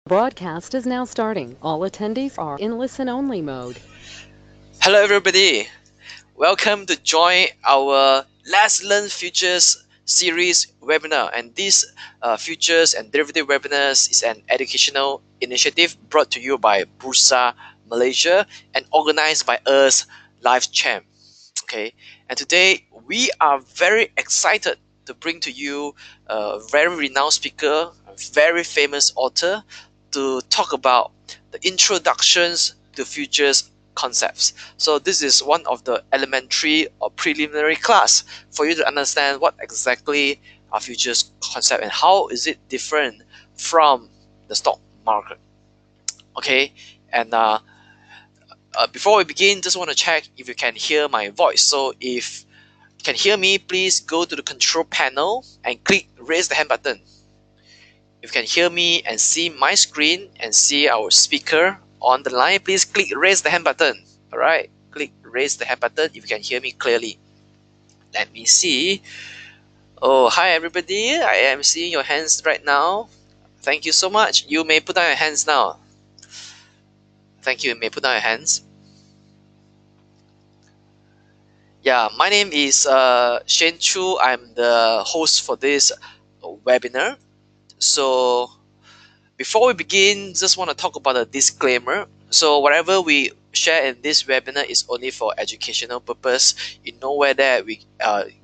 Broadcast is now starting. All attendees are in listen-only mode. Hello everybody, welcome to join our Let's Learn Futures series webinar, and this Futures and Derivative webinars is an educational initiative brought to you by Bursa Malaysia and organized by us Live Champ. Okay, and today we are very excited to bring to you a very renowned speaker, a very famous author, to talk about the introductions to futures concepts. So this is one of the elementary or preliminary class for you to understand what exactly are futures concept and how is it different from the stock market. Okay, and before we begin, just want to check if you can hear my voice. So if you can hear me, please go to the control panel and click raise the hand button. If you can hear me and see my screen and see our speaker on the line, please click raise the hand button. All right, click raise the hand button if you can hear me clearly. Let me see. Oh, hi everybody. I am seeing your hands right now. Thank you so much. You may put down your hands now. Thank you. You may put down your hands. Yeah, my name is Shane Chu. I'm the host for this webinar. So before we begin, just want to talk about a disclaimer. So whatever we share in this webinar is only for educational purpose. In nowhere that we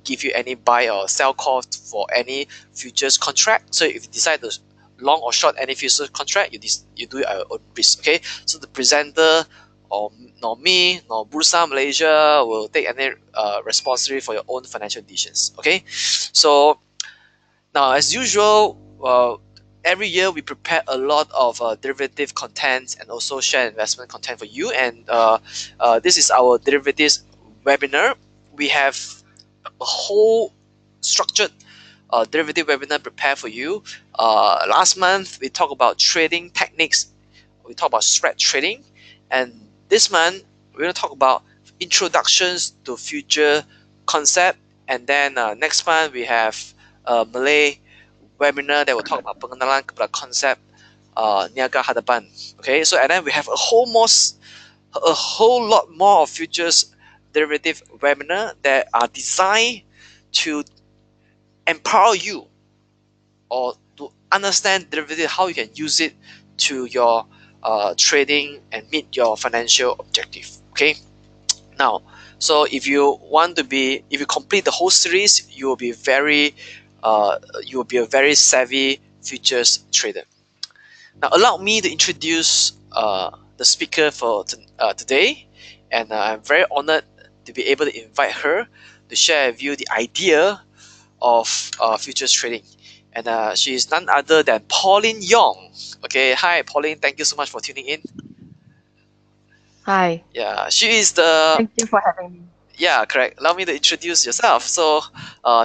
give you any buy or sell call for any futures contract. So if you decide to long or short any futures contract, you do it at your own risk. Okay. So the presenter or nor me nor Bursa Malaysia will take any responsibility for your own financial decisions. Okay. So now, as usual, every year we prepare a lot of derivative content and also share investment content for you. And this is our derivatives webinar. We have a whole structured derivative webinar prepared for you. Last month we talked about trading techniques. We talked about spread trading, and this month we're going to talk about introductions to future concept. And then next month we have Malay webinar that will talk about pengenalan kepada konsep niaga hadapan. Okay, so and then we have a whole lot more of futures derivative webinar that are designed to empower you or to understand derivative, how you can use it to your trading and meet your financial objective. Okay, now, so if you complete the whole series, you will be a very savvy futures trader. Now, allow me to introduce the speaker for today, and I'm very honored to be able to invite her to share with you the idea of futures trading. And she is none other than Pauline Yong. Okay, hi Pauline, thank you so much for tuning in. Hi, Yeah, she is the thank you for having me. Yeah, correct. Allow me to introduce yourself. So,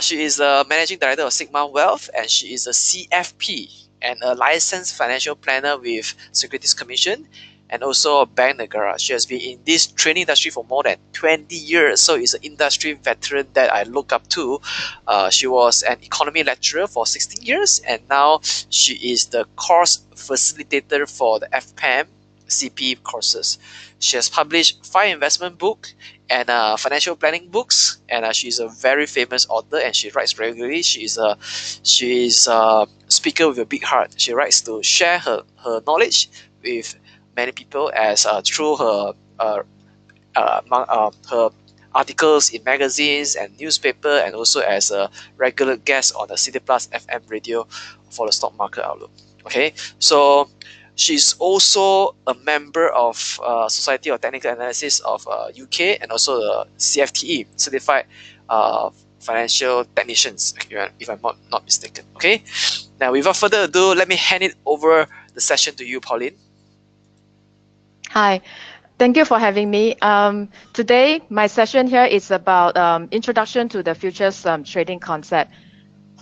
she is the managing director of Sigma Wealth, and she is a CFP and a licensed financial planner with Securities Commission, and also a bank Negara. She has been in this training industry for more than 20 years, so is an industry veteran that I look up to. She was an economy lecturer for 16 years, and now she is the course facilitator for the FPAM CP courses. She has published 5 investment books and financial planning books, and she's a very famous author and she writes regularly. She is a speaker with a big heart. She writes to share her knowledge with many people as through her articles in magazines and newspaper, and also as a regular guest on the City Plus FM radio for the stock market outlook. Okay, so she's also a member of Society of Technical Analysis of UK, and also the CFTE, Certified Financial Technicians, if I'm not mistaken. Okay, now without further ado, let me hand it over the session to you, Pauline. Hi, thank you for having me. Today, my session here is about introduction to the futures trading concept.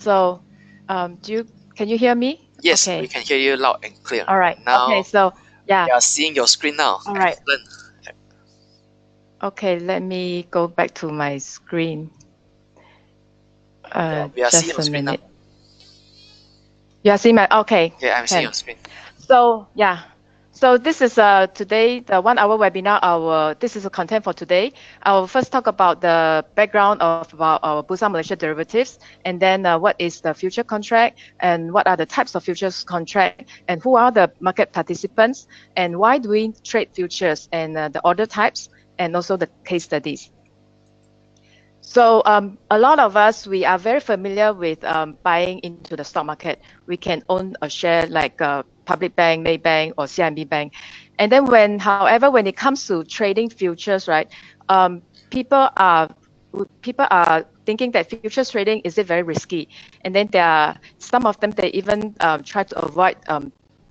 So, can you hear me? Yes, Okay. we can hear you loud and clear. All right. Now Okay. So, yeah. we are seeing your screen now. All right. Excellent. Okay. Let me go back to my screen. Yeah, we are seeing Just your a screen now. minute. You are seeing my okay. Yeah, I'm seeing Can. your screen. So yeah, so this is today the 1 hour webinar. This is a content for today. I will first talk about the background of about our Bursa Malaysia derivatives, and then what is the future contract, and what are the types of futures contract, and who are the market participants, and why do we trade futures, and the order types, and also the case studies. So a lot of us, we are very familiar with buying into the stock market. We can own a share like Public Bank, Maybank, or CIMB Bank. And then however, when it comes to trading futures, right, people are thinking that futures trading is it very risky, and then some of them they even try to avoid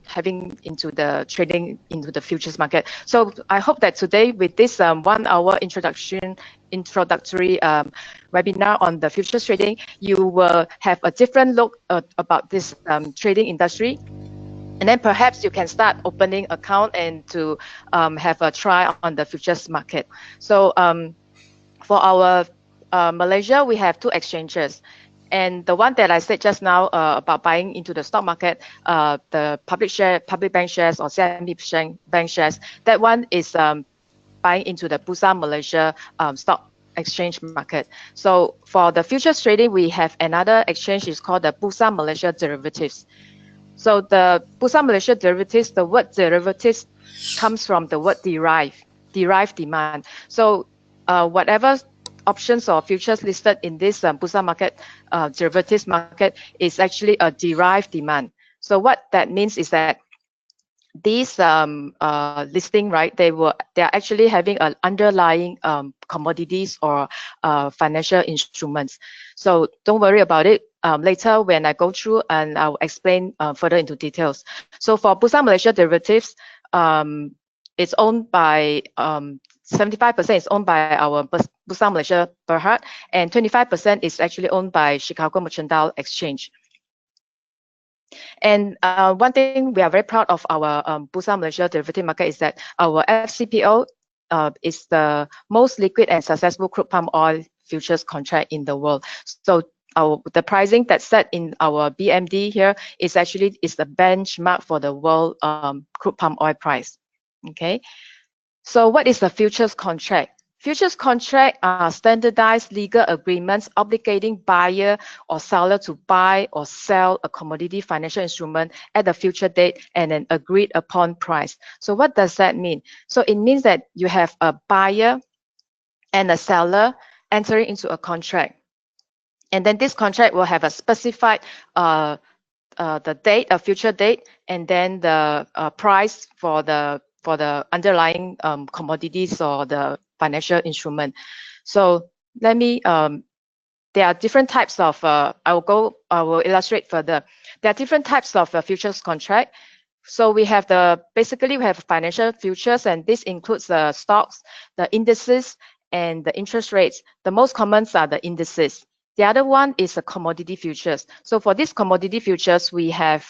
having into the trading into the futures market. So I hope that today with this 1 hour introductory webinar on the futures trading, you will have a different look about this trading industry. And then perhaps you can start opening account and to have a try on the futures market. So for our Malaysia, we have 2 exchanges. And the one that I said just now about buying into the stock market, the public bank shares or CIMB bank shares, that one is buying into the Bursa Malaysia stock exchange market. So for the futures trading, we have another exchange is called the Bursa Malaysia Derivatives. So the Bursa Malaysia Derivatives, the word derivatives comes from the word derived demand. So whatever options or futures listed in this Bursa market, derivatives market, is actually a derived demand. So what that means is that these listing, right, they are actually having an underlying commodities or financial instruments. So don't worry about it. Later when I go through and I'll explain further into details. So for Bursa Malaysia Derivatives, it's owned by 75% is owned by our Bursa Malaysia Berhad, and 25% is actually owned by Chicago Mercantile Exchange. And one thing we are very proud of our Bursa Malaysia derivative market is that our FCPO is the most liquid and successful crude palm oil futures contract in the world. So the pricing that's set in our BMD here is actually the benchmark for the world crude palm oil price. Okay. So what is a futures contract? Futures contract are standardized legal agreements obligating buyer or seller to buy or sell a commodity financial instrument at a future date and an agreed upon price. So what does that mean? So it means that you have a buyer and a seller entering into a contract. And then this contract will have a specified the date, a future date, and then the price for the underlying commodities or the financial instrument. So let me, there are different types of, I will illustrate further. There are different types of futures contract. So we have basically we have financial futures, and this includes the stocks, the indices, and the interest rates. The most common are the indices. The other one is the commodity futures. So for these commodity futures, we have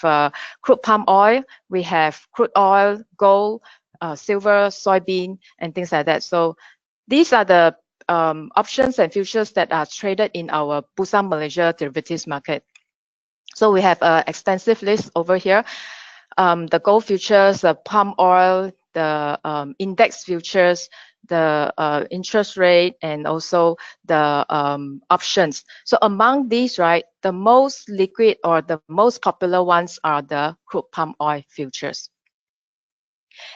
crude palm oil, we have crude oil, gold, silver, soybean, and things like that. So these are the options and futures that are traded in our Bursa Malaysia derivatives market. So we have an extensive list over here. The gold futures, the palm oil, the index futures, the interest rate, and also the options. So among these, right, the most liquid or the most popular ones are the crude palm oil futures.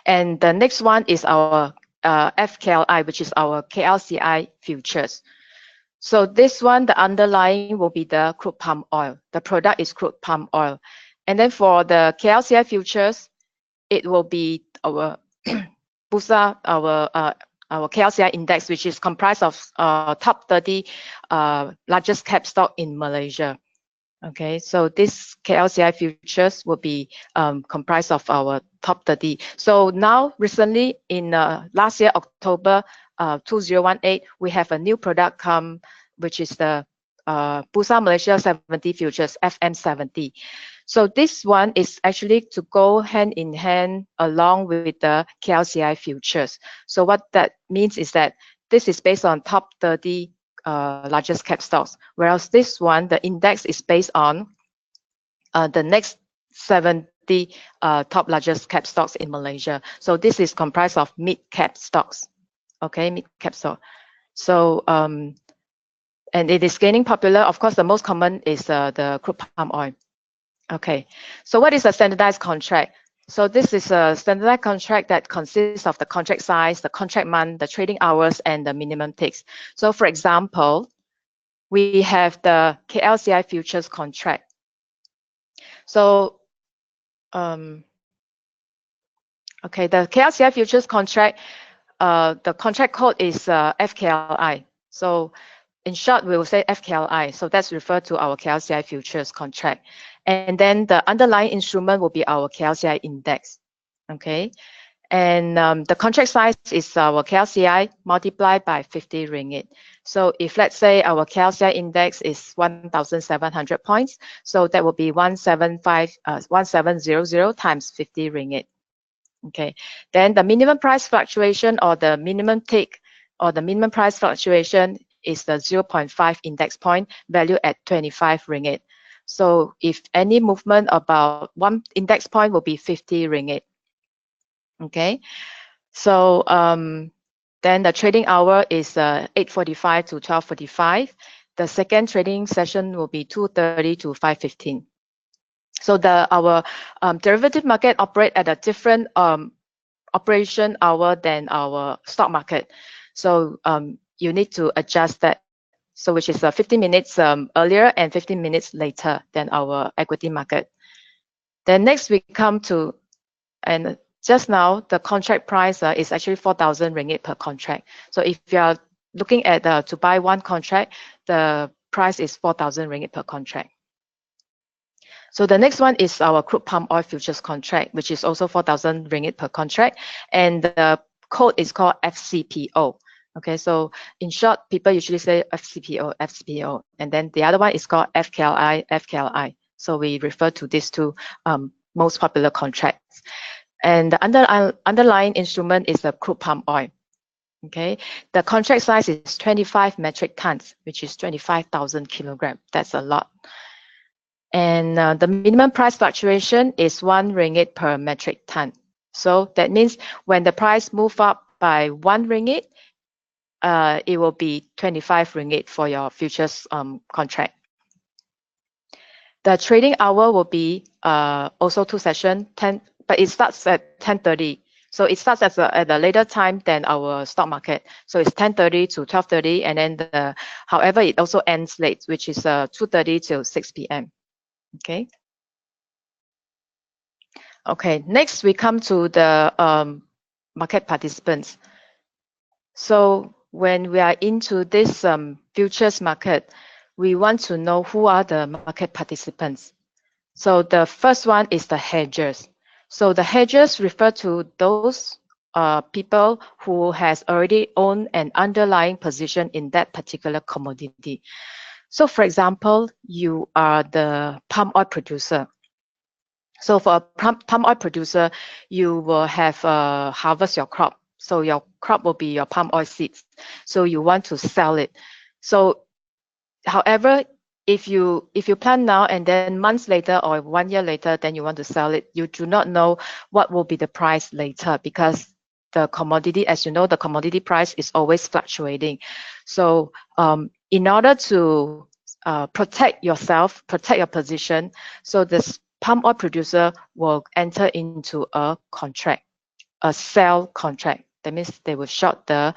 And the next one is our FKLI, which is our KLCI futures. So this one, the underlying will be the crude palm oil. The product is crude palm oil. And then for the KLCI futures, it will be our Bursa, our KLCI index, which is comprised of top 30 largest cap stock in Malaysia. Okay, so this KLCI futures will be comprised of our top 30. So now, recently, in last year, October 2018, we have a new product come, which is the Bursa Malaysia 70 futures, FM70. So this one is actually to go hand in hand along with the KLCI futures. So what that means is that this is based on top 30 largest cap stocks, whereas this one, the index is based on the next 50 top largest cap stocks in Malaysia. So this is comprised of mid-cap stocks. Okay, mid-cap stock. So and it is gaining popular. Of course, the most common is the crude palm oil. Okay, so what is a standardized contract? So this is a standardized contract that consists of the contract size, the contract month, the trading hours, and the minimum ticks. So for example, we have the KLCI futures contract. So, okay, the KLCI futures contract, the contract code is FKLI. So in short, we will say FKLI. So that's referred to our KLCI futures contract. And then the underlying instrument will be our KLCI index. Okay. And the contract size is our KLCI multiplied by 50 ringgit. So if let's say our KLCI index is 1,700 points, so that will be 1700 times 50 ringgit. Okay. Then the minimum price fluctuation or the minimum tick or the minimum price fluctuation is the 0.5 index point value at 25 ringgit. So if any movement about 1 index point will be 50 ringgit. Okay, so then the trading hour is 8:45 to 12:45. The second trading session will be 2:30 to 5:15. So our derivative market operate at a different operation hour than our stock market. So you need to adjust that. So which is 15 minutes earlier and 15 minutes later than our equity market. Then next we come to, and just now the contract price is actually 4,000 ringgit per contract. So if you are looking at to buy one contract, the price is 4,000 ringgit per contract. So the next one is our crude palm oil futures contract, which is also 4,000 ringgit per contract, and the code is called FCPO. Okay, so in short, people usually say FCPO, FCPO, and then the other one is called FKLI, FKLI. So we refer to these two most popular contracts. And the underlying instrument is the crude palm oil. Okay, the contract size is 25 metric tons, which is 25,000 kilograms. That's a lot. And the minimum price fluctuation is 1 ringgit per metric ton. So that means when the price move up by 1 ringgit, it will be 25 ringgit for your futures contract. The trading hour will be also 2 sessions, but it starts at 10:30. So it starts at a later time than our stock market. So it's 10:30 to 12:30, and then however, it also ends late, which is 2:30 till 6 p.m. Okay. Okay. Next, we come to the market participants. So when we are into this futures market, we want to know who are the market participants. So the first one is the hedgers. So the hedgers refer to those people who has already owned an underlying position in that particular commodity. So for example, you are the palm oil producer. So for a palm oil producer, you will have harvest your crop. So your crop will be your palm oil seeds. So you want to sell it. So however, if you plant now and then months later or 1 year later, then you want to sell it, you do not know what will be the price later, because the commodity, as you know, the commodity price is always fluctuating. So in order to protect yourself, protect your position, so this palm oil producer will enter into a contract, a sell contract. That means they will short the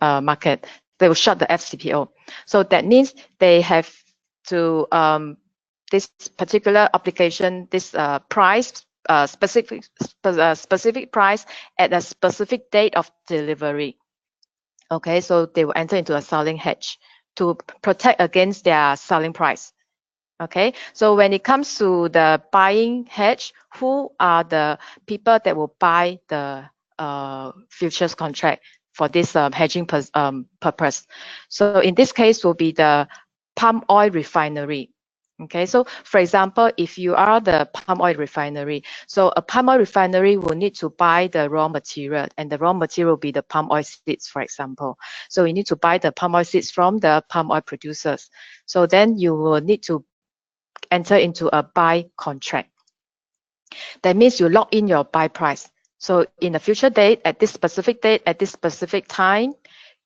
market. They will short the FCPO. So that means they have to this particular application, this price, specific price at a specific date of delivery. Okay, so they will enter into a selling hedge to protect against their selling price. Okay, so when it comes to the buying hedge, who are the people that will buy the futures contract for this hedging purpose? So in this case will be the palm oil refinery. Okay, so for example, if you are the palm oil refinery, so a palm oil refinery will need to buy the raw material, and the raw material will be the palm oil seeds, for example. So you need to buy the palm oil seeds from the palm oil producers. So then you will need to enter into a buy contract. That means you lock in your buy price. So in a future date, at this specific date, at this specific time,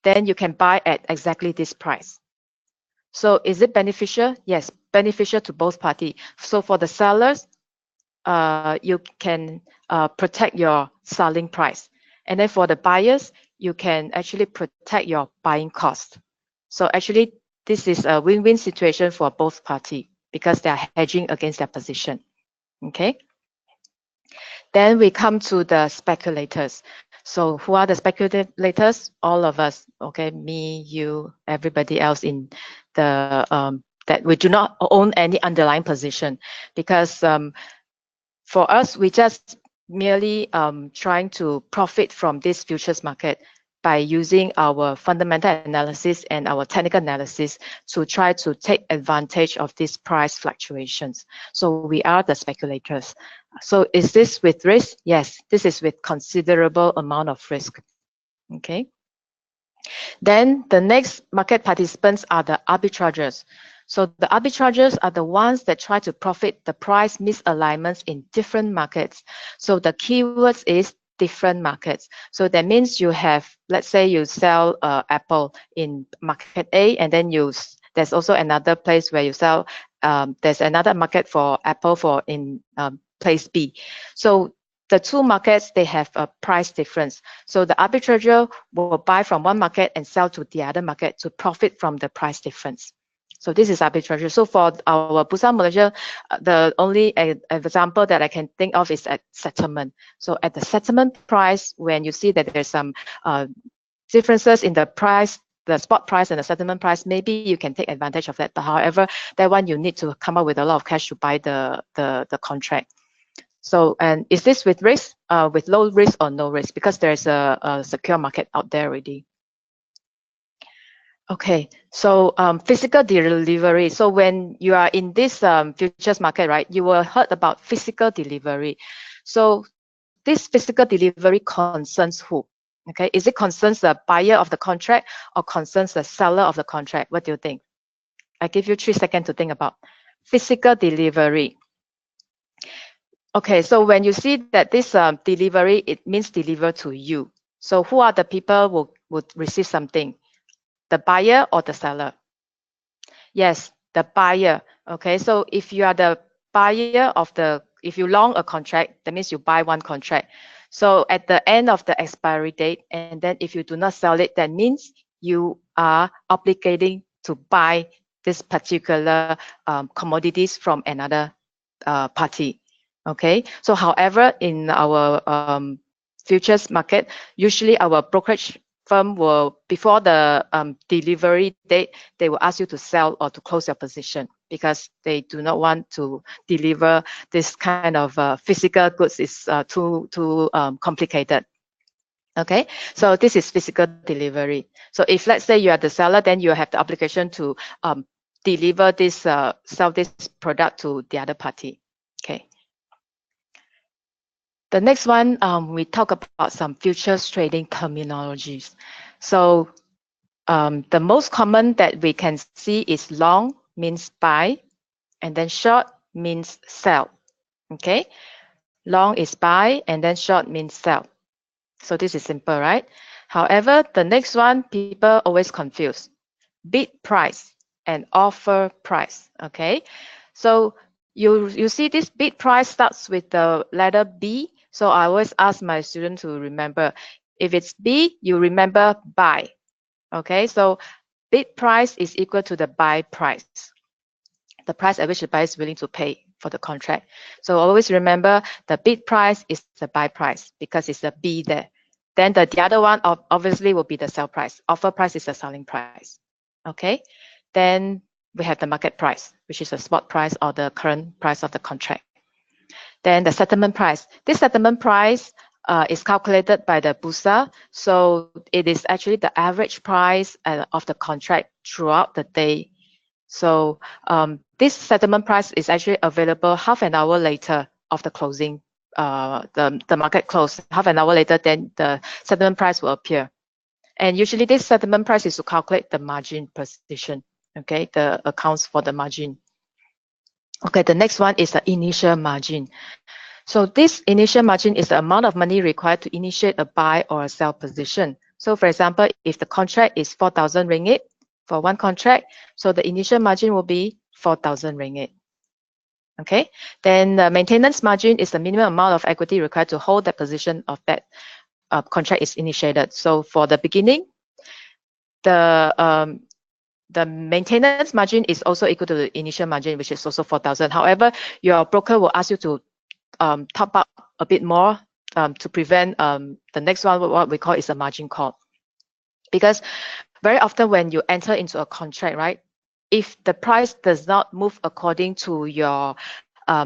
then you can buy at exactly this price. So is it beneficial? Yes, beneficial to both parties. So for the sellers, you can protect your selling price. And then for the buyers, you can actually protect your buying cost. So actually, this is a win-win situation for both parties because they are hedging against their position. Okay. Then we come to the speculators. So who are the speculators? All of us, okay, me, you, everybody else in the that we do not own any underlying position, because for us, we just merely trying to profit from this futures market by using our fundamental analysis and our technical analysis to try to take advantage of these price fluctuations. So we are the speculators. So is this with risk? Yes, this is with considerable amount of risk. Okay. Then the next market participants are the arbitrageurs. So the arbitrageurs are the ones that try to profit the price misalignments in different markets. So the keywords is different markets. So that means you have, let's say you sell Apple in market A, and then there's also another place where you sell, there's another market for Apple for in place B. So the two markets, they have a price difference. So the arbitrager will buy from one market and sell to the other market to profit from the price difference. So this is arbitrage. So for our Bursa Malaysia, the only example that I can think of is at settlement. So at the settlement price, when you see that there's some differences in the price, the spot price and the settlement price, maybe you can take advantage of that. But however, that one you need to come up with a lot of cash to buy the contract. So, and is this with risk, with low risk or no risk? Because there's a secure market out there already. Okay, so physical delivery. So when you are in this futures market, right, you will heard about physical delivery. So this physical delivery concerns who? Okay, is it concerns the buyer of the contract or concerns the seller of the contract? What do you think? I give you 3 seconds to think about physical delivery. Okay, so when you see that this delivery, it means deliver to you. So who are the people who would receive something? The buyer or the seller? Yes, the buyer. Okay, so if you are the buyer of if you long a contract, that means you buy one contract. So at the end of the expiry date, and then if you do not sell it, that means you are obligating to buy this particular commodities from another party. Okay, so however, in our futures market, usually our brokerage firm will, before the delivery date, they will ask you to sell or to close your position because they do not want to deliver this kind of physical goods. Is too complicated. Okay, so this is physical delivery. So if let's say you are the seller, then you have the obligation to deliver this, sell this product to the other party. Okay. The next one, we talk about some futures trading terminologies. So the most common that we can see is long means buy, and then short means sell. Okay, long is buy, and then short means sell. So this is simple, right? However, the next one, people always confuse bid price and offer price. Okay, so you see this bid price starts with the letter B. So I always ask my students to remember, if it's B, you remember buy. Okay, so bid price is equal to the buy price, the price at which the buyer is willing to pay for the contract. So always remember the bid price is the buy price because it's a B there. Then the other one obviously will be the sell price. Offer price is the selling price. Okay, then we have the market price, which is the spot price or the current price of the contract. Then the settlement price. This settlement price is calculated by the Bursa. So it is actually the average price of the contract throughout the day. So this settlement price is actually available half an hour later of the closing, the market close. Half an hour later, then the settlement price will appear. And usually this settlement price is to calculate the margin position. Okay, the accounts for the margin. Okay, the next one is the initial margin. So this initial margin is the amount of money required to initiate a buy or a sell position. So for example, if the contract is 4,000 ringgit for one contract, so the initial margin will be 4,000 ringgit. Okay, then the maintenance margin is the minimum amount of equity required to hold the position of that contract is initiated. So for the beginning, the maintenance margin is also equal to the initial margin, which is also 4,000. However, your broker will ask you to top up a bit more to prevent the next one, what we call is a margin call. Because very often when you enter into a contract, right, if the price does not move according to your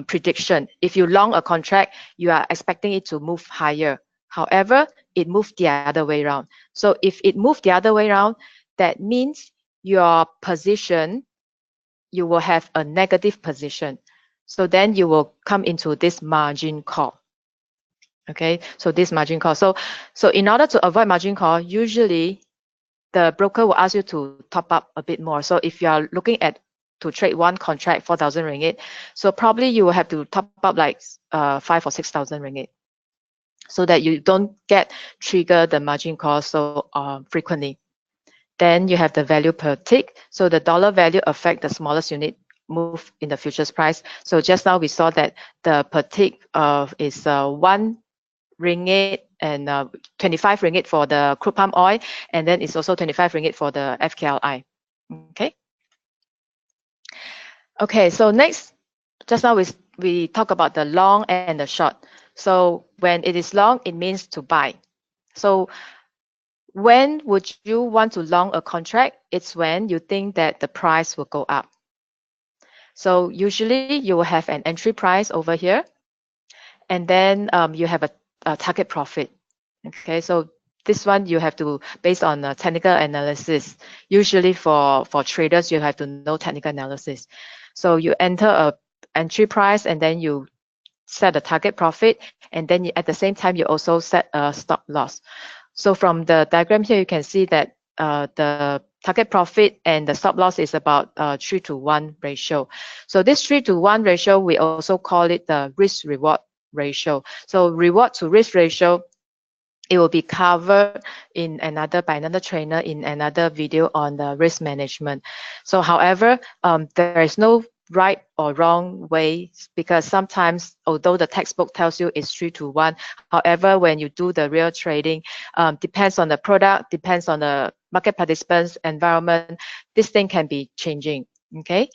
prediction, if you long a contract, you are expecting it to move higher. However, it moved the other way around. So if it moved the other way around, that means your position, you will have a negative position. So then you will come into this margin call. Okay, so this margin call. So in order to avoid margin call, usually the broker will ask you to top up a bit more. So if you are looking at to trade one contract 4,000 ringgit, so probably you will have to top up like 5 or 6,000 ringgit, so that you don't get trigger the margin call so frequently. Then you have the value per tick. So the dollar value affect the smallest unit move in the futures price. So just now we saw that the per tick is 1 ringgit and 25 ringgit for the crude palm oil, and then it's also 25 ringgit for the FKLI. Okay, so next, just now we talk about the long and the short. So when it is long, it means to buy. So when would you want to long a contract? It's when you think that the price will go up. So usually you will have an entry price over here, and then you have a target profit. Okay, so this one you have to based on technical analysis. Usually for traders, you have to know technical analysis. So you enter a entry price, and then you set a target profit, and then at the same time you also set a stop loss. So from the diagram here, you can see that the target profit and the stop loss is about 3-to-1 ratio. So this 3-to-1 ratio, we also call it the risk reward ratio. So reward to risk ratio, it will be covered by another trainer in another video on the risk management. So however, there is no right or wrong way, because sometimes, although the textbook tells you it's 3-to-1, however, when you do the real trading, depends on the product, depends on the market participants, environment, this thing can be changing. Okay.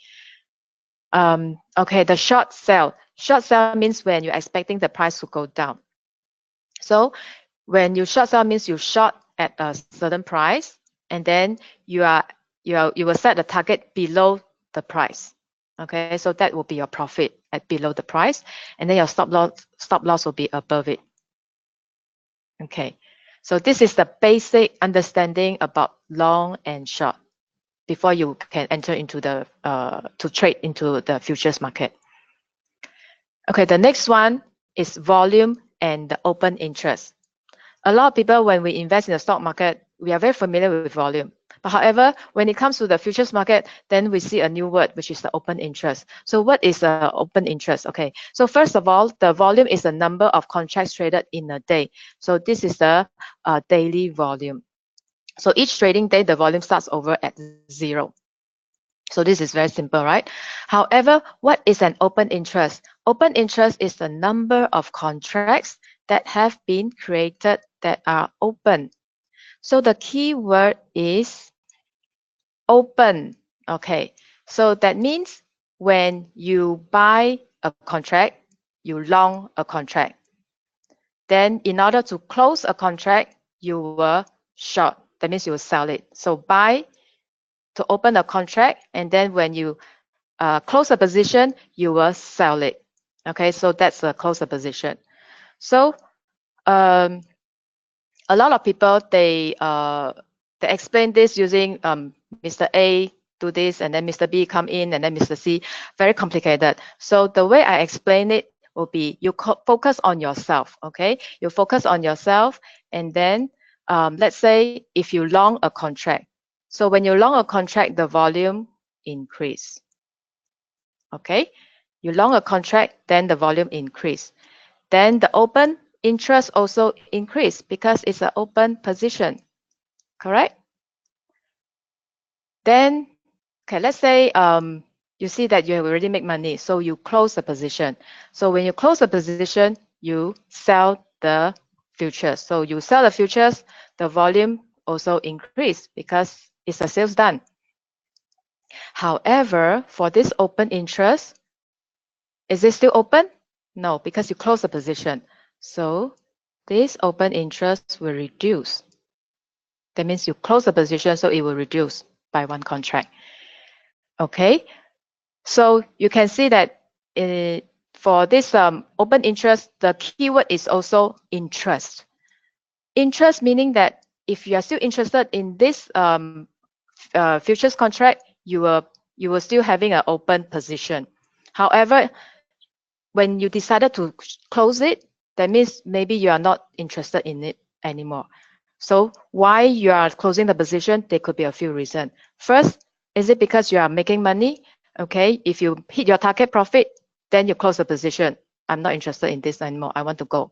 Okay, the short sell. Short sell means when you're expecting the price to go down. So when you short sell means you short at a certain price, and then you will set the target below the price. Okay, so that will be your profit at below the price, and then your stop loss will be above it. Okay, so this is the basic understanding about long and short before you can enter into the to trade into the futures market. Okay, the next one is volume and the open interest. A lot of people, when we invest in the stock market, we are very familiar with volume. But however, when it comes to the futures market, then we see a new word, which is the open interest. So what is open interest? Okay, so first of all, the volume is the number of contracts traded in a day. So this is the daily volume. So each trading day, the volume starts over at 0. So this is very simple, right? However, what is an open interest? Open interest is the number of contracts that have been created that are open. So the key word is open. Okay, so that means when you buy a contract, you long a contract. Then in order to close a contract, you will short. That means you will sell it. So buy to open a contract, and then when you close a position, you will sell it. Okay, so that's a close a position. So a lot of people, they explain this using Mr. A do this, and then Mr. B come in, and then Mr. C. Very complicated. So the way I explain it will be, you focus on yourself. Okay, you focus on yourself, and then let's say if you long a contract. So when you long a contract, the volume increase. Okay, you long a contract, then the volume increase. Then the open interest also increase because it's an open position, correct? Then, okay, let's say you see that you have already made money, so you close the position. So when you close the position, you sell the futures. So you sell the futures, the volume also increase because it's a sales done. However, for this open interest, is it still open? No, because you close the position. So this open interest will reduce. That means you close the position, so it will reduce by one contract. Okay, so you can see that for this open interest, the keyword is also interest. Interest meaning that if you are still interested in this futures contract, you will still having an open position. However, when you decided to close it, that means maybe you are not interested in it anymore. So why you are closing the position? There could be a few reasons. First, is it because you are making money? Okay, if you hit your target profit, then you close the position. I'm not interested in this anymore. I want to go.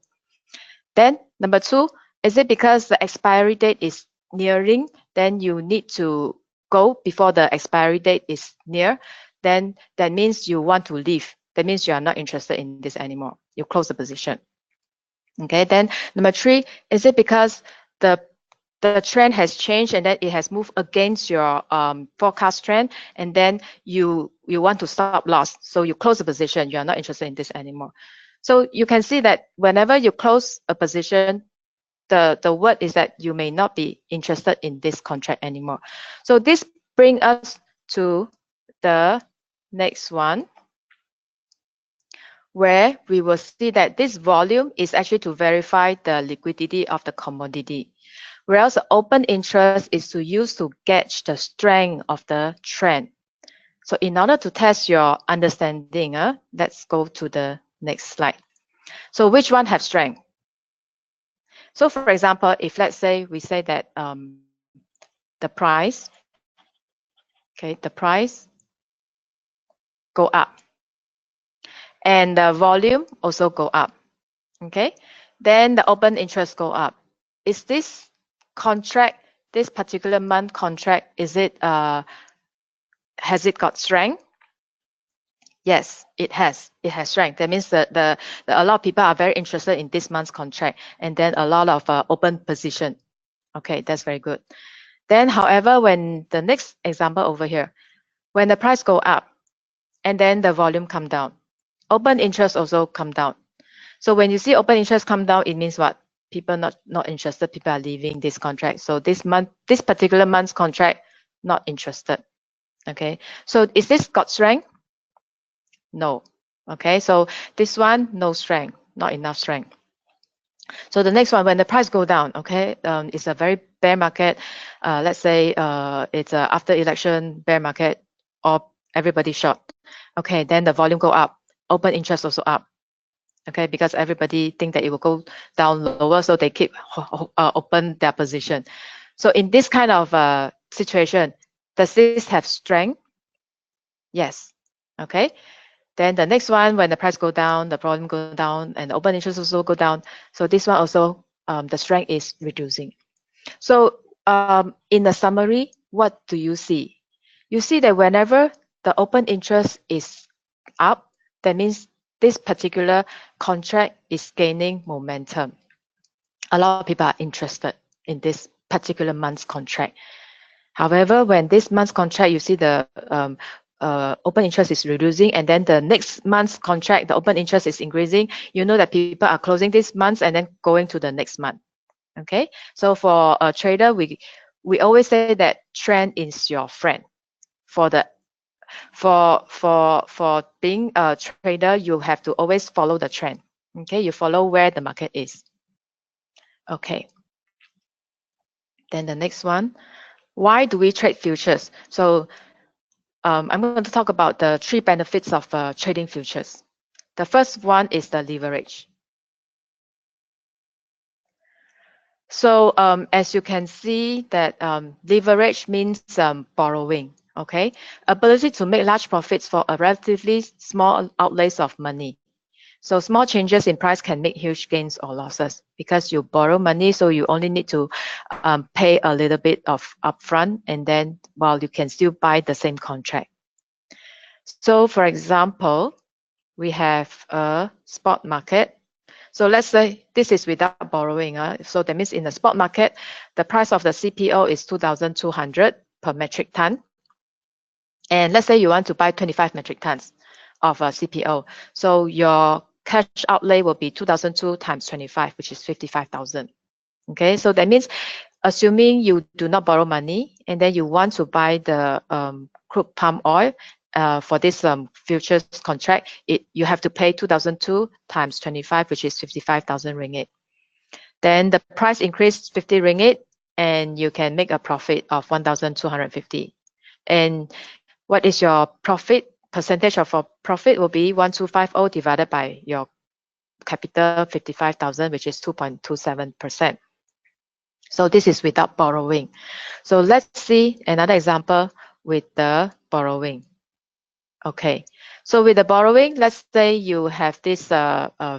Then number two, is it because the expiry date is nearing? Then you need to go before the expiry date is near. Then that means you want to leave. That means you are not interested in this anymore. You close the position. Okay, then number three, is it because the trend has changed and then it has moved against your forecast trend, and then you want to stop loss, so you close the position. You are not interested in this anymore. So you can see that whenever you close a position, the word is that you may not be interested in this contract anymore. So this brings us to the next one, where we will see that this volume is actually to verify the liquidity of the commodity, whereas the open interest is to use to gauge the strength of the trend. So in order to test your understanding, let's go to the next slide. So which one have strength? So for example, if let's say we say that the price, okay, the price go up and the volume also go up, okay, then the open interest go up. Is this contract, this particular month contract, is it has it got strength? Yes, it has. It has strength. That means that a lot of people are very interested in this month's contract, and then a lot of open position. Okay, that's very good. Then, however, when the next example over here, when the price go up, and then the volume come down, open interest also come down. So when you see open interest come down, it means what? People not interested. People are leaving this contract. So this particular month's contract, not interested. Okay. So is this got strength? No. Okay. So this one, no strength, not enough strength. So the next one, when the price go down, okay, it's a very bear market. Let's say it's a after election bear market, or everybody short. Okay, then the volume go up, open interest also up. Okay, because everybody think that it will go down lower, so they keep open their position. So in this kind of situation, does this have strength? Yes. Okay. Then the next one, when the price go down, the volume go down, and the open interest also go down. So this one also, the strength is reducing. So in the summary, what do you see? You see that whenever the open interest is up, that means this particular contract is gaining momentum. A lot of people are interested in this particular month's contract. However, when this month's contract, you see the open interest is reducing, and then the next month's contract, the open interest is increasing, you know that people are closing this month and then going to the next month. Okay, so for a trader, we always say that trend is your friend. For being a trader, you have to always follow the trend. Okay, you follow where the market is. Okay. Then the next one, why do we trade futures? So I'm going to talk about the three benefits of trading futures. The first one is the leverage. So as you can see that leverage means borrowing, okay? Ability to make large profits for a relatively small outlays of money. So small changes in price can make huge gains or losses because you borrow money, so you only need to pay a little bit of upfront, and then while you can still buy the same contract. So for example, we have a spot market. So let's say this is without borrowing. So that means in the spot market, the price of the CPO is 2,200 per metric ton. And let's say you want to buy 25 metric tons of CPO. So your cash outlay will be 2,002 times 25, which is 55,000. Okay, so that means assuming you do not borrow money and then you want to buy the crude palm oil for this futures contract, you have to pay 2,002 times 25, which is 55,000 ringgit. Then the price increased 50 ringgit and you can make a profit of 1,250. And what is your profit? Percentage of a profit will be 1,250 divided by your capital 55,000, which is 2.27%. So this is without borrowing. So let's see another example with the borrowing. Okay, so with the borrowing, let's say you have this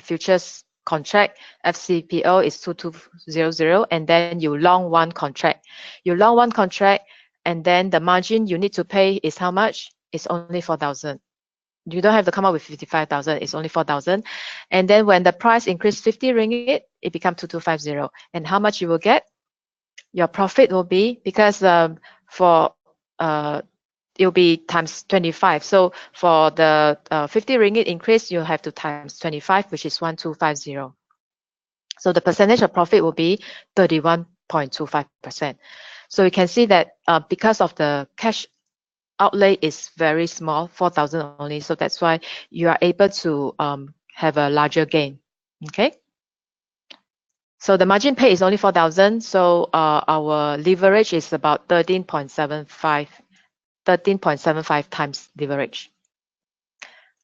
futures contract, FCPO is 2200, and then you long one contract. You long one contract, and then the margin you need to pay is how much? It's only 4,000. You don't have to come up with 55,000, it's only 4,000. And then when the price increased 50 ringgit, it becomes 2250. And how much you will get? Your profit will be, because it will be times 25. So for the 50 ringgit increase, you have to times 25, which is 1,250. So the percentage of profit will be 31.25%. So you can see that because of the cash outlay is very small, 4,000 only. So that's why you are able to have a larger gain. Okay. So the margin pay is only 4,000. So our leverage is about 13.75 times leverage.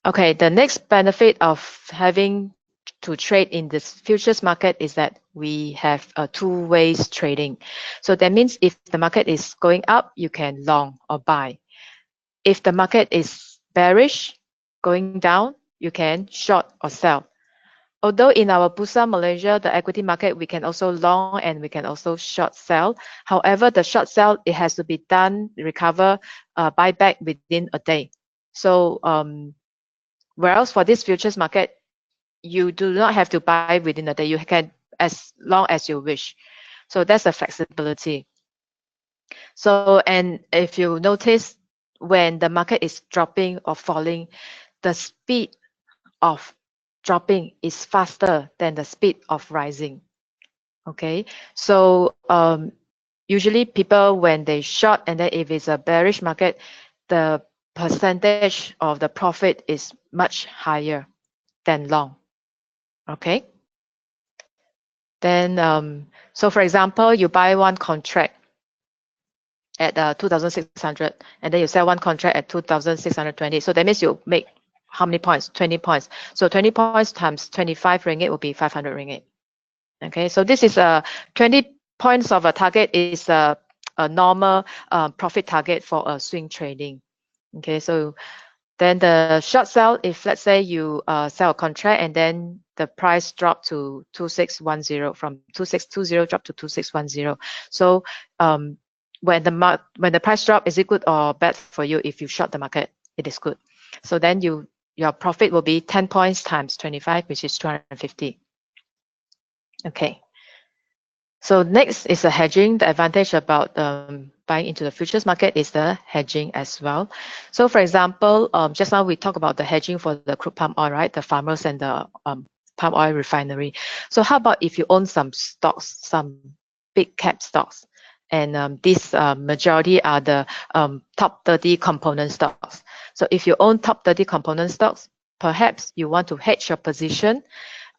Okay, the next benefit of having to trade in this futures market is that we have a two-way trading. So that means if the market is going up, you can long or buy. If the market is bearish, going down, you can short or sell. Although in our Bursa Malaysia, the equity market, we can also long and we can also short sell. However, the short sell, it has to be done, recover, buy back within a day. So whereas for this futures market, you do not have to buy within a day. You can as long as you wish. So that's the flexibility. So, and if you notice, when the market is dropping or falling, the speed of dropping is faster than the speed of rising. Okay, so usually people, when they short, and then if it's a bearish market, the percentage of the profit is much higher than long. Okay, then so for example, you buy one contract at 2,600, and then you sell one contract at 2,620. So that means you make how many points? 20 points. So 20 points times 25 ringgit will be 500 ringgit. Okay, so this is 20 points of a target is a normal profit target for a swing trading. Okay, so then the short sell, if let's say you sell a contract and then the price dropped to 2610, from 2620 drop to 2610. So when the price drop, is it good or bad for you? If you short the market, it is good. So then your profit will be 10 points times 25, which is 250. Okay. So next is the hedging. The advantage about buying into the futures market is the hedging as well. So for example, just now we talked about the hedging for the crude palm oil, right? The farmers and the palm oil refinery. So how about if you own some stocks, some big cap stocks? And these majority are the top 30 component stocks. So if you own top 30 component stocks, perhaps you want to hedge your position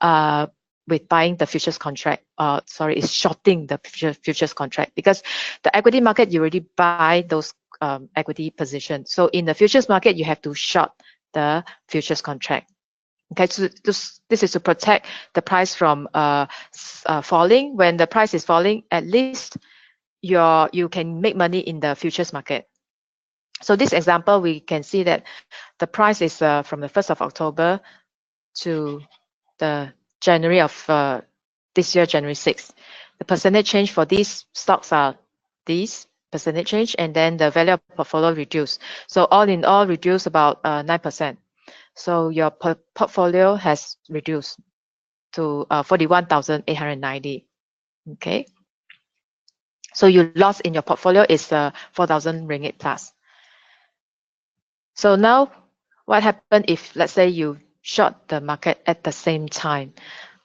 with buying the futures contract. It's shorting the futures contract, because the equity market, you already buy those equity positions. So in the futures market, you have to short the futures contract. Okay, so this is to protect the price from falling. When the price is falling, at least you can make money in the futures market. So this example, we can see that the price is from the 1st of October to the January of this year, January 6th. The percentage change for these stocks are these percentage change, and then the value of portfolio reduced. So all in all, reduced about 9%. So your portfolio has reduced to 41,890. Okay. So you lost in your portfolio is 4,000 ringgit plus. So now what happened if, let's say, you short the market at the same time,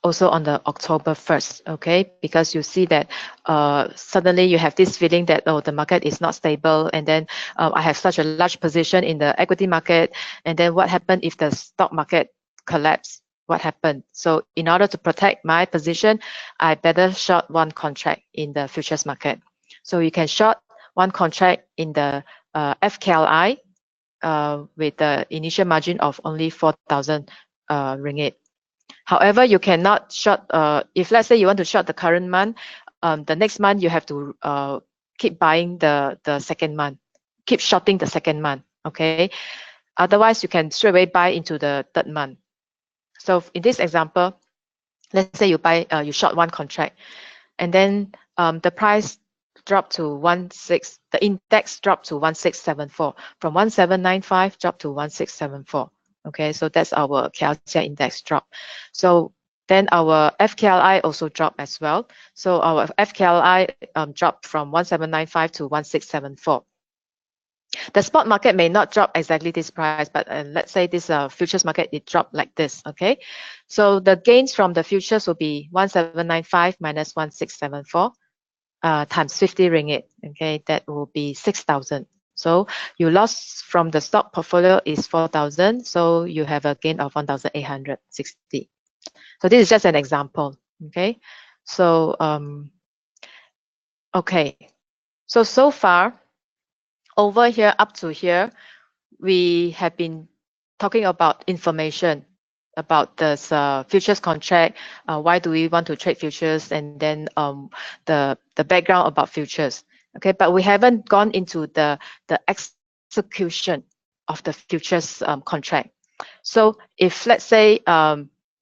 also on the October 1st, okay? Because you see that suddenly you have this feeling that, oh, the market is not stable, and then I have such a large position in the equity market, and then what happened if the stock market collapse? What happened? So in order to protect my position, I better short one contract in the futures market. So you can short one contract in the FKLI with the initial margin of only 4,000 ringgit. However, you cannot short, if let's say you want to short the current month, the next month you have to keep buying the second month, keep shorting the second month, okay? Otherwise, you can straight away buy into the third month. So in this example, let's say you buy, you short one contract, and then the price dropped to 16, the index dropped to 1674, from 1795 dropped to 1674. Okay, so that's our KLCI index drop. So then our FKLI also dropped as well. So our FKLI dropped from 1795 to 1674. The spot market may not drop exactly this price, but let's say this futures market, it dropped like this, okay? So the gains from the futures will be 1795 minus 1674 times 50 ringgit, okay? That will be 6,000. So you lost from the stock portfolio is 4,000, so you have a gain of 1,860. So this is just an example, okay? So, okay. So far, over here, up to here, we have been talking about information about this futures contract. Why do we want to trade futures? And then the background about futures. Okay, but we haven't gone into the execution of the futures contract. So if let's say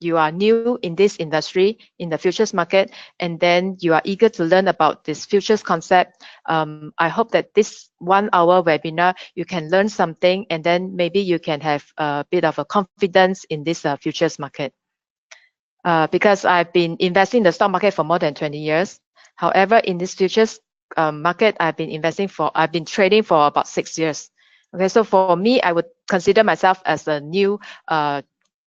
you are new in this industry, in the futures market, and then you are eager to learn about this futures concept, I hope that this 1 hour webinar, you can learn something, and then maybe you can have a bit of a confidence in this futures market. Because I've been investing in the stock market for more than 20 years. However, in this futures market, I've been trading for about 6 years. Okay, so for me, I would consider myself as a new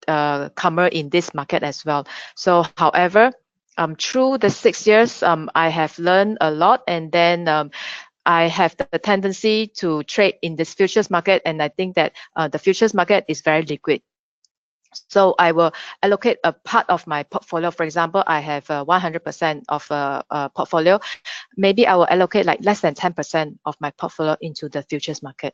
comer in this market as well. So, however, through the 6 years, I have learned a lot, and then I have the tendency to trade in this futures market, and I think that the futures market is very liquid. So I will allocate a part of my portfolio. For example, I have 100% of a portfolio. Maybe I will allocate like less than 10% of my portfolio into the futures market.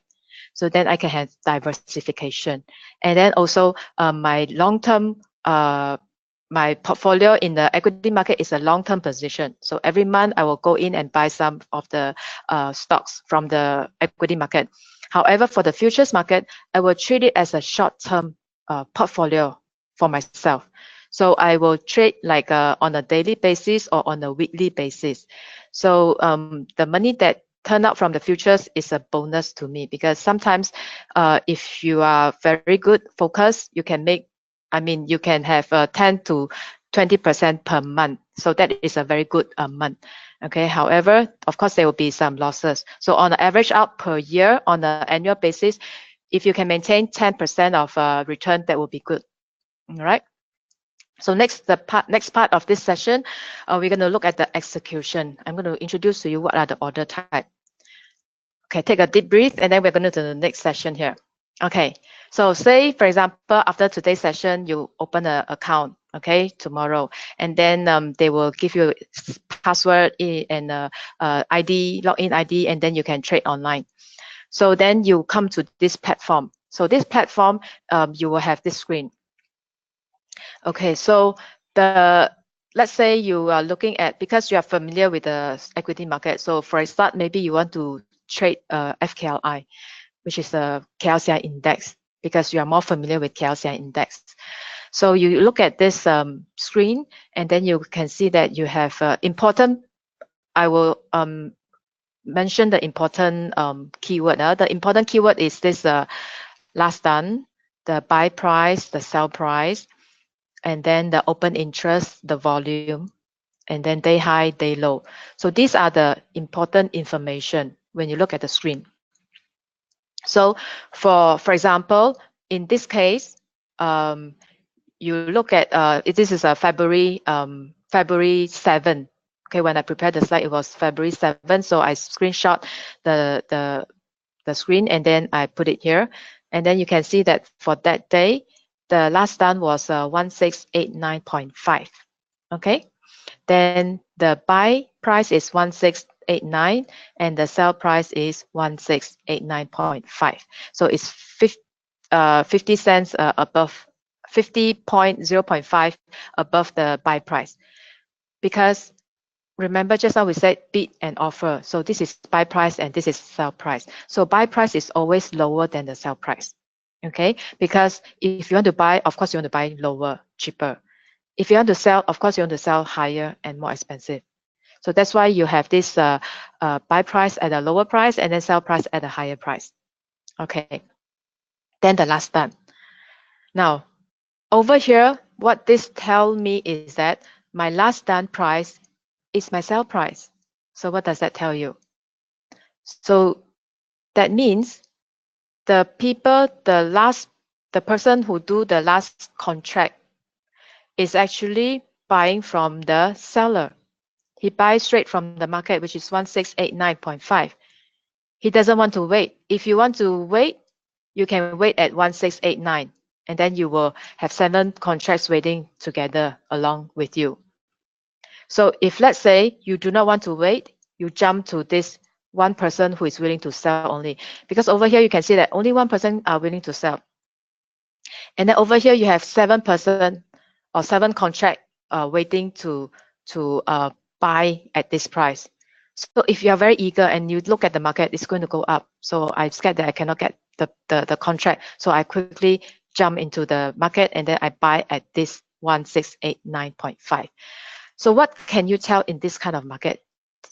So then I can have diversification. And then also my long-term, my portfolio in the equity market is a long-term position. So every month I will go in and buy some of the stocks from the equity market. However, for the futures market, I will treat it as a short-term portfolio for myself. So I will trade like on a daily basis or on a weekly basis. So the money that turn out from the futures is a bonus to me, because sometimes if you are very good focused, you can make, you can have 10 to 20% per month. So that is a very good month. Okay. However, of course, there will be some losses. So on the average out per year on an annual basis, if you can maintain 10% of return, that will be good. All right. So next part of this session, we're going to look at the execution. I'm going to introduce to you what are the order type. Okay, take a deep breath, and then we're going to do the next session here. Okay, so say, for example, after today's session, you open an account, okay, tomorrow, and then they will give you password and ID, login ID, and then you can trade online. So then you come to this platform. So this platform, you will have this screen. Okay, so let's say you are looking at, because you are familiar with the equity market. So for a start, maybe you want to trade FKLI, which is a KLCI index, because you are more familiar with KLCI index. So you look at this screen, and then you can see that you have important. I will mention the important keyword. The important keyword is this last done, the buy price, the sell price, and then the open interest, the volume, and then day high, day low. So these are the important information when you look at the screen. So for example, in this case, you look at this is a February 7. Okay, when I prepared the slide, it was February 7. So I screenshot the screen, and then I put it here. And then you can see that for that day, the last done was 1689.5. Okay, then the buy price is 1689, and the sell price is 1689.5. So it's 50 cents above, 50.0.5 above the buy price. Because remember just now we said bid and offer. So this is buy price and this is sell price. So buy price is always lower than the sell price. Okay, because if you want to buy, of course you want to buy lower, cheaper. If you want to sell, of course you want to sell higher and more expensive. So that's why you have this buy price at a lower price and then sell price at a higher price. Okay, then the last done. Now, over here, what this tells me is that my last done price is my sell price. So what does that tell you? So that means the person who do the last contract is actually buying from the seller. He buys straight from the market, which is 1689.5. He doesn't want to wait. If you want to wait, you can wait at 1689, and then you will have 7 contracts waiting together along with you. So if let's say you do not want to wait, you jump to this one person who is willing to sell only. Because over here you can see that only one person are willing to sell. And then over here you have 7 person or 7 contract waiting to buy at this price. So if you are very eager and you look at the market, it's going to go up. So I'm scared that I cannot get the contract. So I quickly jump into the market and then I buy at this 1689.5. So what can you tell in this kind of market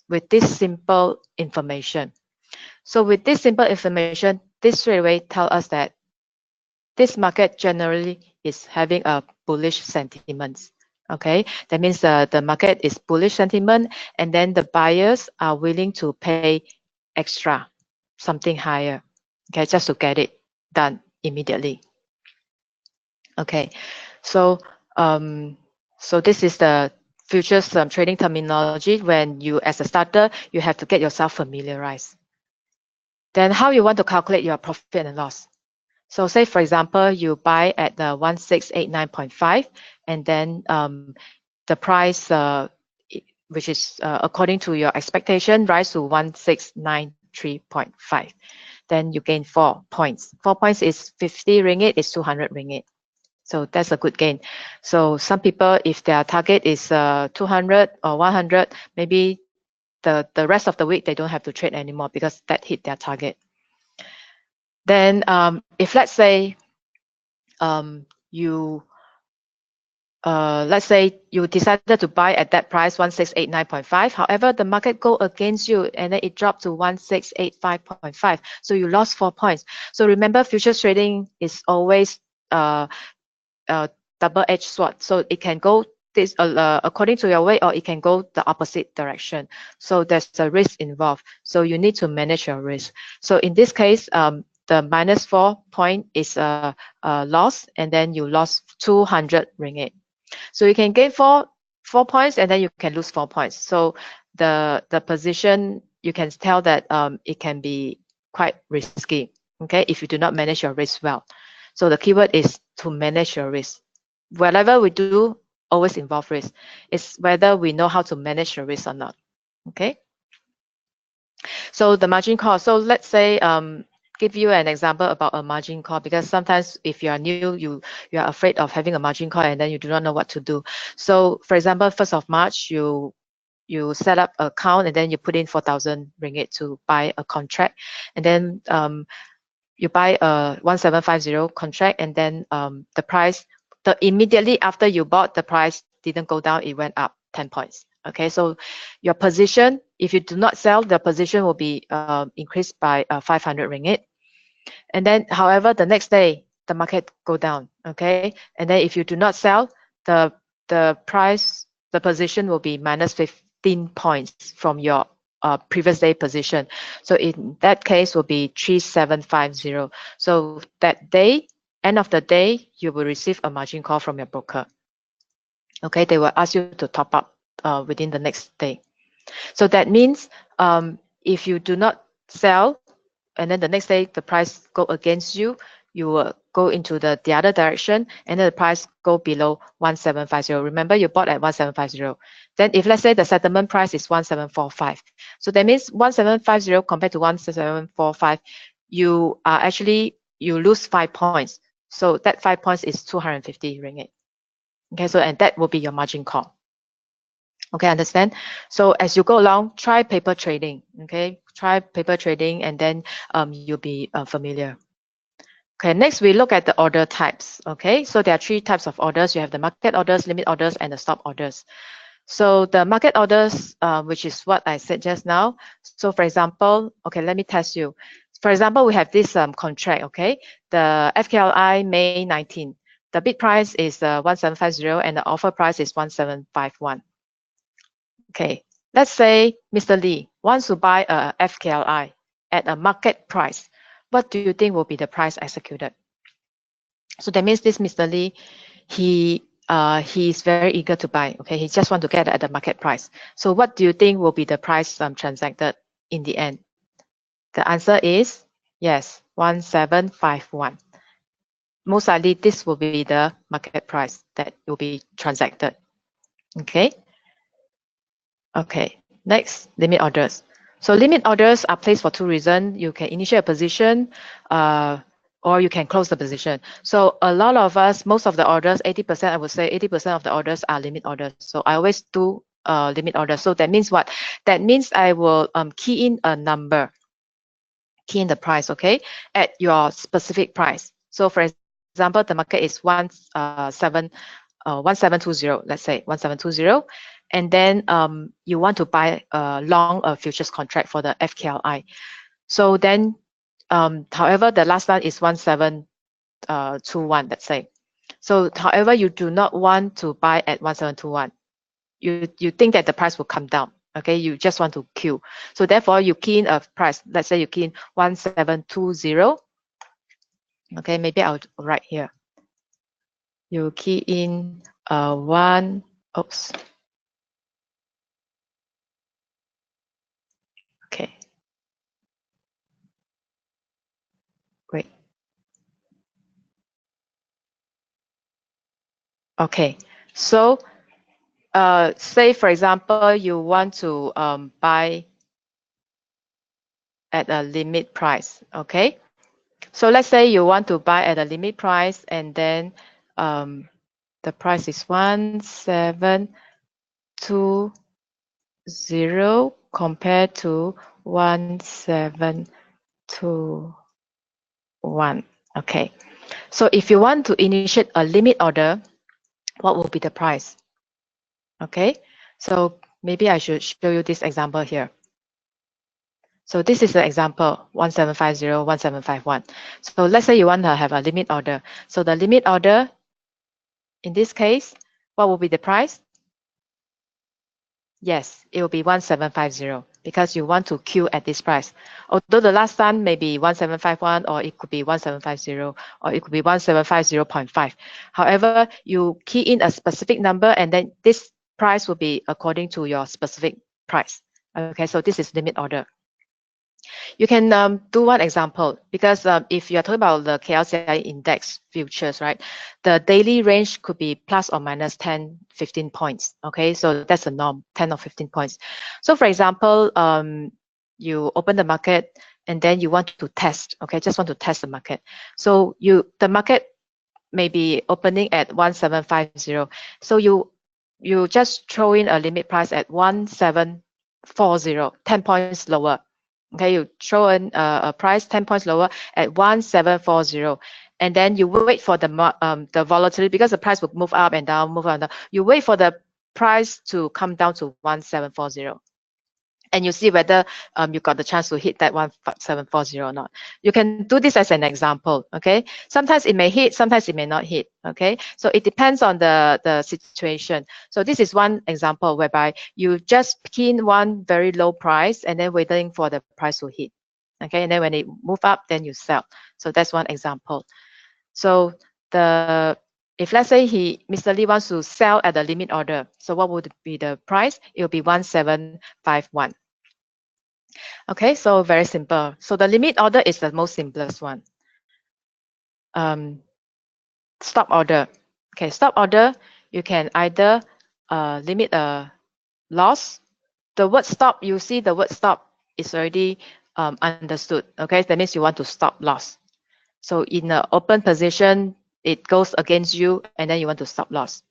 with this simple information? So with this simple information, this straight away tell us that this market generally is having a bullish sentiment. Okay, that means the market is bullish sentiment, and then the buyers are willing to pay extra, something higher, okay, just to get it done immediately. Okay, so so this is the futures trading terminology. When you, as a starter, you have to get yourself familiarized. Then how you want to calculate your profit and loss? So say, for example, you buy at the 1689.5, and then the price, which is according to your expectation, rise to 1693.5. Then you gain 4 points. 4 points is 50 ringgit, is 200 ringgit. So that's a good gain. So some people, if their target is 200 or 100, maybe the rest of the week they don't have to trade anymore because that hit their target. Then if let's say let's say you decided to buy at that price 1689.5, however the market go against you and then it dropped to 1685.5, so you lost 4 points. So remember, futures trading is always double-edged sword. So it can go this according to your way, or it can go the opposite direction. So there's a risk involved. So you need to manage your risk. So in this case, the minus 4 point is a loss, and then you lost 200 ringgit. So you can gain 4 points, and then you can lose 4 points. So the position, you can tell that it can be quite risky, okay, if you do not manage your risk well. So the keyword is to manage your risk. Whatever we do always involve risk. It's whether we know how to manage your risk or not, okay? So the margin call. So let's say give you an example about a margin call, because sometimes if you are new, you are afraid of having a margin call and then you do not know what to do. So for example, 1st of March, you set up an account and then you put in 4,000 ringgit to buy a contract, and then you buy a 1750 contract, and then the price the immediately after you bought, the price didn't go down, it went up 10 points. Okay, so your position, if you do not sell, the position will be increased by 500 ringgit. And then, however, the next day, the market go down. Okay, and then if you do not sell, the price, the position will be minus 15 points from your previous day position. So in that case will be 3750. So that day, end of the day, you will receive a margin call from your broker. Okay, they will ask you to top up within the next day. So that means if you do not sell, and then the next day the price go against you, you will go into the other direction, and then the price go below 1750. Remember, you bought at 1750. Then if let's say the settlement price is 1745, so that means 1750 compared to 1745, you are actually, you lose 5 points. So that 5 points is 250 ringgit. Okay, so and that will be your margin call. Okay, understand? So as you go along, try paper trading. Okay, try paper trading, and then you'll be familiar. Okay, next we look at the order types. Okay, so there are 3 types of orders. You have the market orders, limit orders, and the stop orders. So the market orders, which is what I said just now. So for example, okay, let me test you. For example, we have this contract. Okay, the FKLI May 19. The bid price is 1750, and the offer price is 1751. Okay, let's say Mr. Lee wants to buy a FKLI at a market price. What do you think will be the price executed? So that means this Mr. Lee, he is very eager to buy. Okay, he just want to get it at the market price. So what do you think will be the price transacted in the end? The answer is yes, 1751. Most likely this will be the market price that will be transacted. Okay. Okay, next, limit orders. So limit orders are placed for 2 reasons. You can initiate a position or you can close the position. So a lot of us, most of the orders, 80%, I would say 80% of the orders are limit orders. So I always do limit orders. So that means what? That means I will key in a number, key in the price, okay, at your specific price. So for example, the market is 1720, let's say 1720. And then you want to buy a long futures contract for the FKLI. So then, however, the last one is 1721, let's say. So however, you do not want to buy at 1721. You think that the price will come down. Okay, you just want to queue. So therefore, you key in a price. Let's say you key in 1720. Okay, maybe I'll write here. You key in oops. Okay. Great. Okay. So, say for example, you want to buy at a limit price. Okay. So let's say you want to buy at a limit price, and then the price is 1720 compared to 1721. Okay. So if you want to initiate a limit order, what will be the price? Okay. So maybe I should show you this example here. So this is the example 1750, 1751. So let's say you want to have a limit order. So the limit order, in this case, what will be the price? Yes, it will be 1750 because you want to queue at this price. Although the last time may be 1751, or it could be 1750, or it could be 1750.5. However, you key in a specific number, and then this price will be according to your specific price. Okay, so this is limit order. You can do one example, because if you're talking about the KLCI index futures, right, the daily range could be plus or minus 10, 15 points. Okay, so that's a norm, 10 or 15 points. So for example, you open the market and then you want to test, okay, just want to test the market. So the market may be opening at 1750. So you just throw in a limit price at 1740, 10 points lower. Okay, you throw in a price 10 points lower at 1740, and then you wait for the volatility, because the price will move up and down, move up and down. You wait for the price to come down to 1740. And you see whether you got the chance to hit that 1740 or not. You can do this as an example, okay? Sometimes it may hit, sometimes it may not hit, okay? So it depends on the situation. So this is one example whereby you just key in one very low price and then waiting for the price to hit, okay? And then when it move up, then you sell. So that's one example. So if let's say Mr. Lee wants to sell at the limit order, so what would be the price? It will be 1751. Okay, so very simple. So the limit order is the most simplest one. Stop order. Okay, stop order, you can either limit a loss. The word stop, you see the word stop is already understood. Okay, that means you want to stop loss. So in an open position, it goes against you and then you want to stop loss.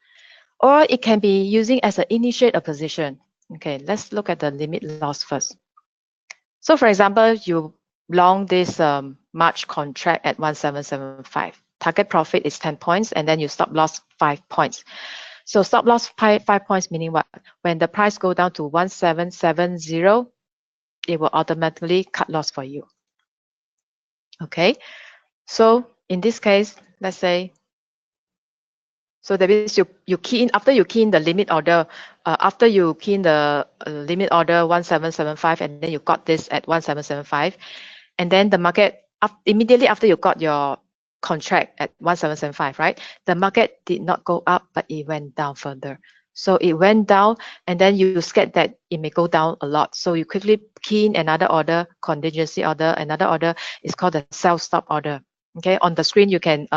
Or it can be using as an initiate a position. Okay, let's look at the limit loss first. So for example, you long this March contract at 1775. Target profit is 10 points and then you stop loss 5 points. So stop loss 5 points meaning what? When the price go down to 1770, it will automatically cut loss for you. Okay, so in this case, let's say, so that means you key in, after you key in the limit order, after you key in the limit order 1775 and then you got this at 1775, and then the market immediately after you got your contract at 1775, right? The market did not go up, but it went down further. So it went down and then you scared that it may go down a lot. So you quickly key in another order, contingency order, another order is called the sell stop order. Okay, on the screen you can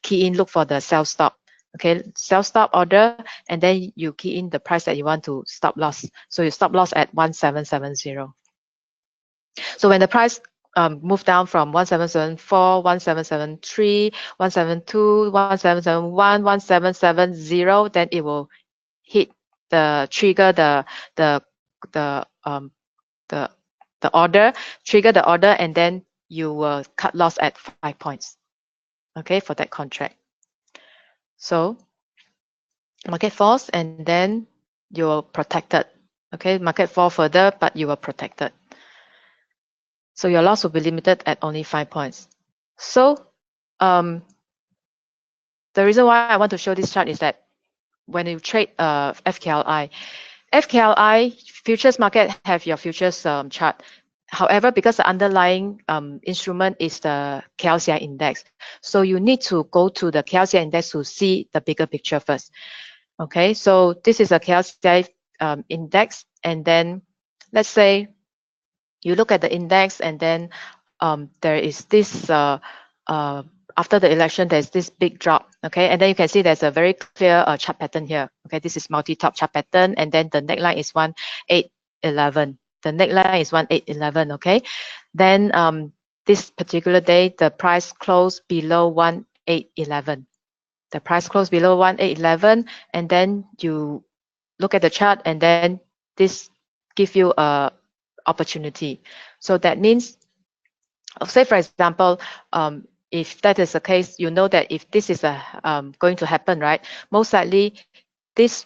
key in, look for the sell stop. Okay, sell stop order, and then you key in the price that you want to stop loss. So you stop loss at 1770. So when the price move down from 1774, 1773, 172, 1771, 1770, then it will hit trigger the order, trigger the order, and then you will cut loss at 5 points. Okay, for that contract. So market falls and then you're protected. Okay, market fall further, but you are protected. So your loss will be limited at only 5 points. So the reason why I want to show this chart is that when you trade FKLI futures market have your futures chart. However, because the underlying instrument is the KLCI index, so you need to go to the KLCI index to see the bigger picture first. Okay, so this is a KLCI index, and then let's say you look at the index, and then there is this after the election, there's this big drop. Okay, and then you can see there's a very clear chart pattern here. Okay, this is multi-top chart pattern, and then the neckline is 1811. The neckline is 1811. Okay, then this particular day the price closed below 1811. The price closed below 1811, and then you look at the chart, and then this give you a opportunity. So that means, say for example, if that is the case, you know that if this is going to happen, right? Most likely, this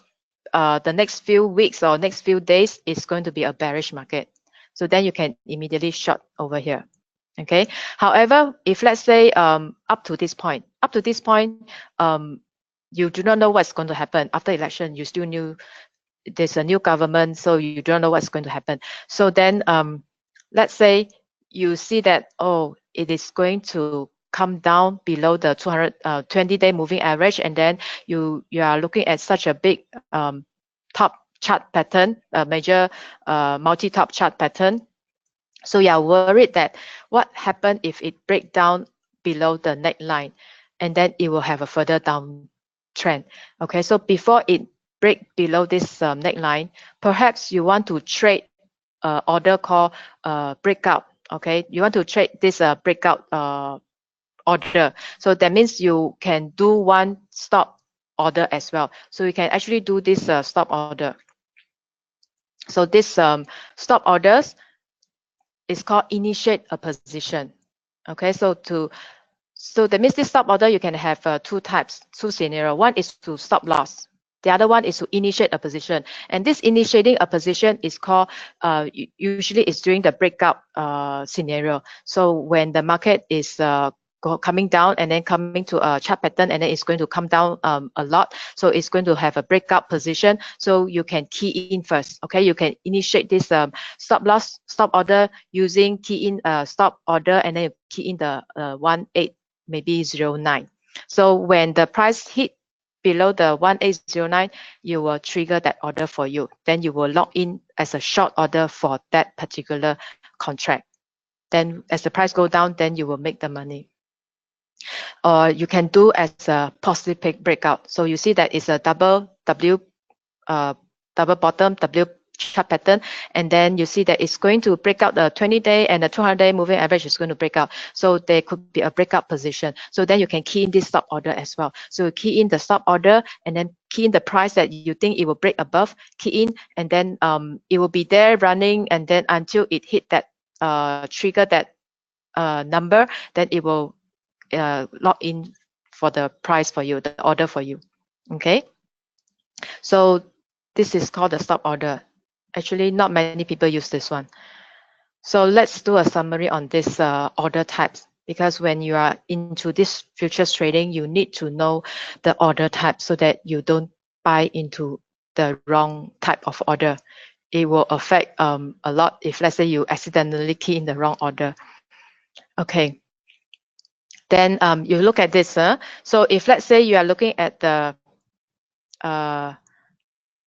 the next few weeks or next few days is going to be a bearish market. So then you can immediately short over here. Okay. However, if let's say up to this point, you do not know what's going to happen after election. You still knew there's a new government, so you don't know what's going to happen. So then, let's say you see that, oh, it is going to come down below the 220-day moving average, and then you are looking at such a big top chart pattern, a major multi-top chart pattern. So you are worried that what happened if it break down below the neckline, and then it will have a further downtrend. Okay, so before it break below this neckline, perhaps you want to trade order called breakout. Okay, you want to trade this breakout order. So that means you can do one stop order as well. So you can actually do this stop order. So this stop orders is called initiate a position. Okay, so So that means this stop order, you can have two types, two scenario. One is to stop loss. The other one is to initiate a position. And this initiating a position is called, usually it's during the breakout scenario. So when the market is coming down and then coming to a chart pattern, and then it's going to come down a lot. So it's going to have a breakout position. So you can key in first, okay? You can initiate this stop loss, stop order using key in stop order, and then you key in the 18, maybe 09. So when the price hit below the 1809, you will trigger that order for you. Then you will log in as a short order for that particular contract. Then as the price go down, then you will make the money. Or you can do as a positive breakout. So you see that it's a double W, double bottom W chart pattern, and then you see that it's going to break out the 20-day and the 200-day moving average is going to break out. So there could be a breakout position. So then you can key in this stop order as well. So key in the stop order and then key in the price that you think it will break above, key in, and then it will be there running, and then until it hit that trigger that number, then it will log in for the price for you, the order for you. Okay. So this is called the stop order. Actually, not many people use this one. So let's do a summary on this order types, because when you are into this futures trading, you need to know the order type so that you don't buy into the wrong type of order. It will affect a lot if, let's say, you accidentally key in the wrong order. Okay. Then you look at this. So if, let's say, you are looking at the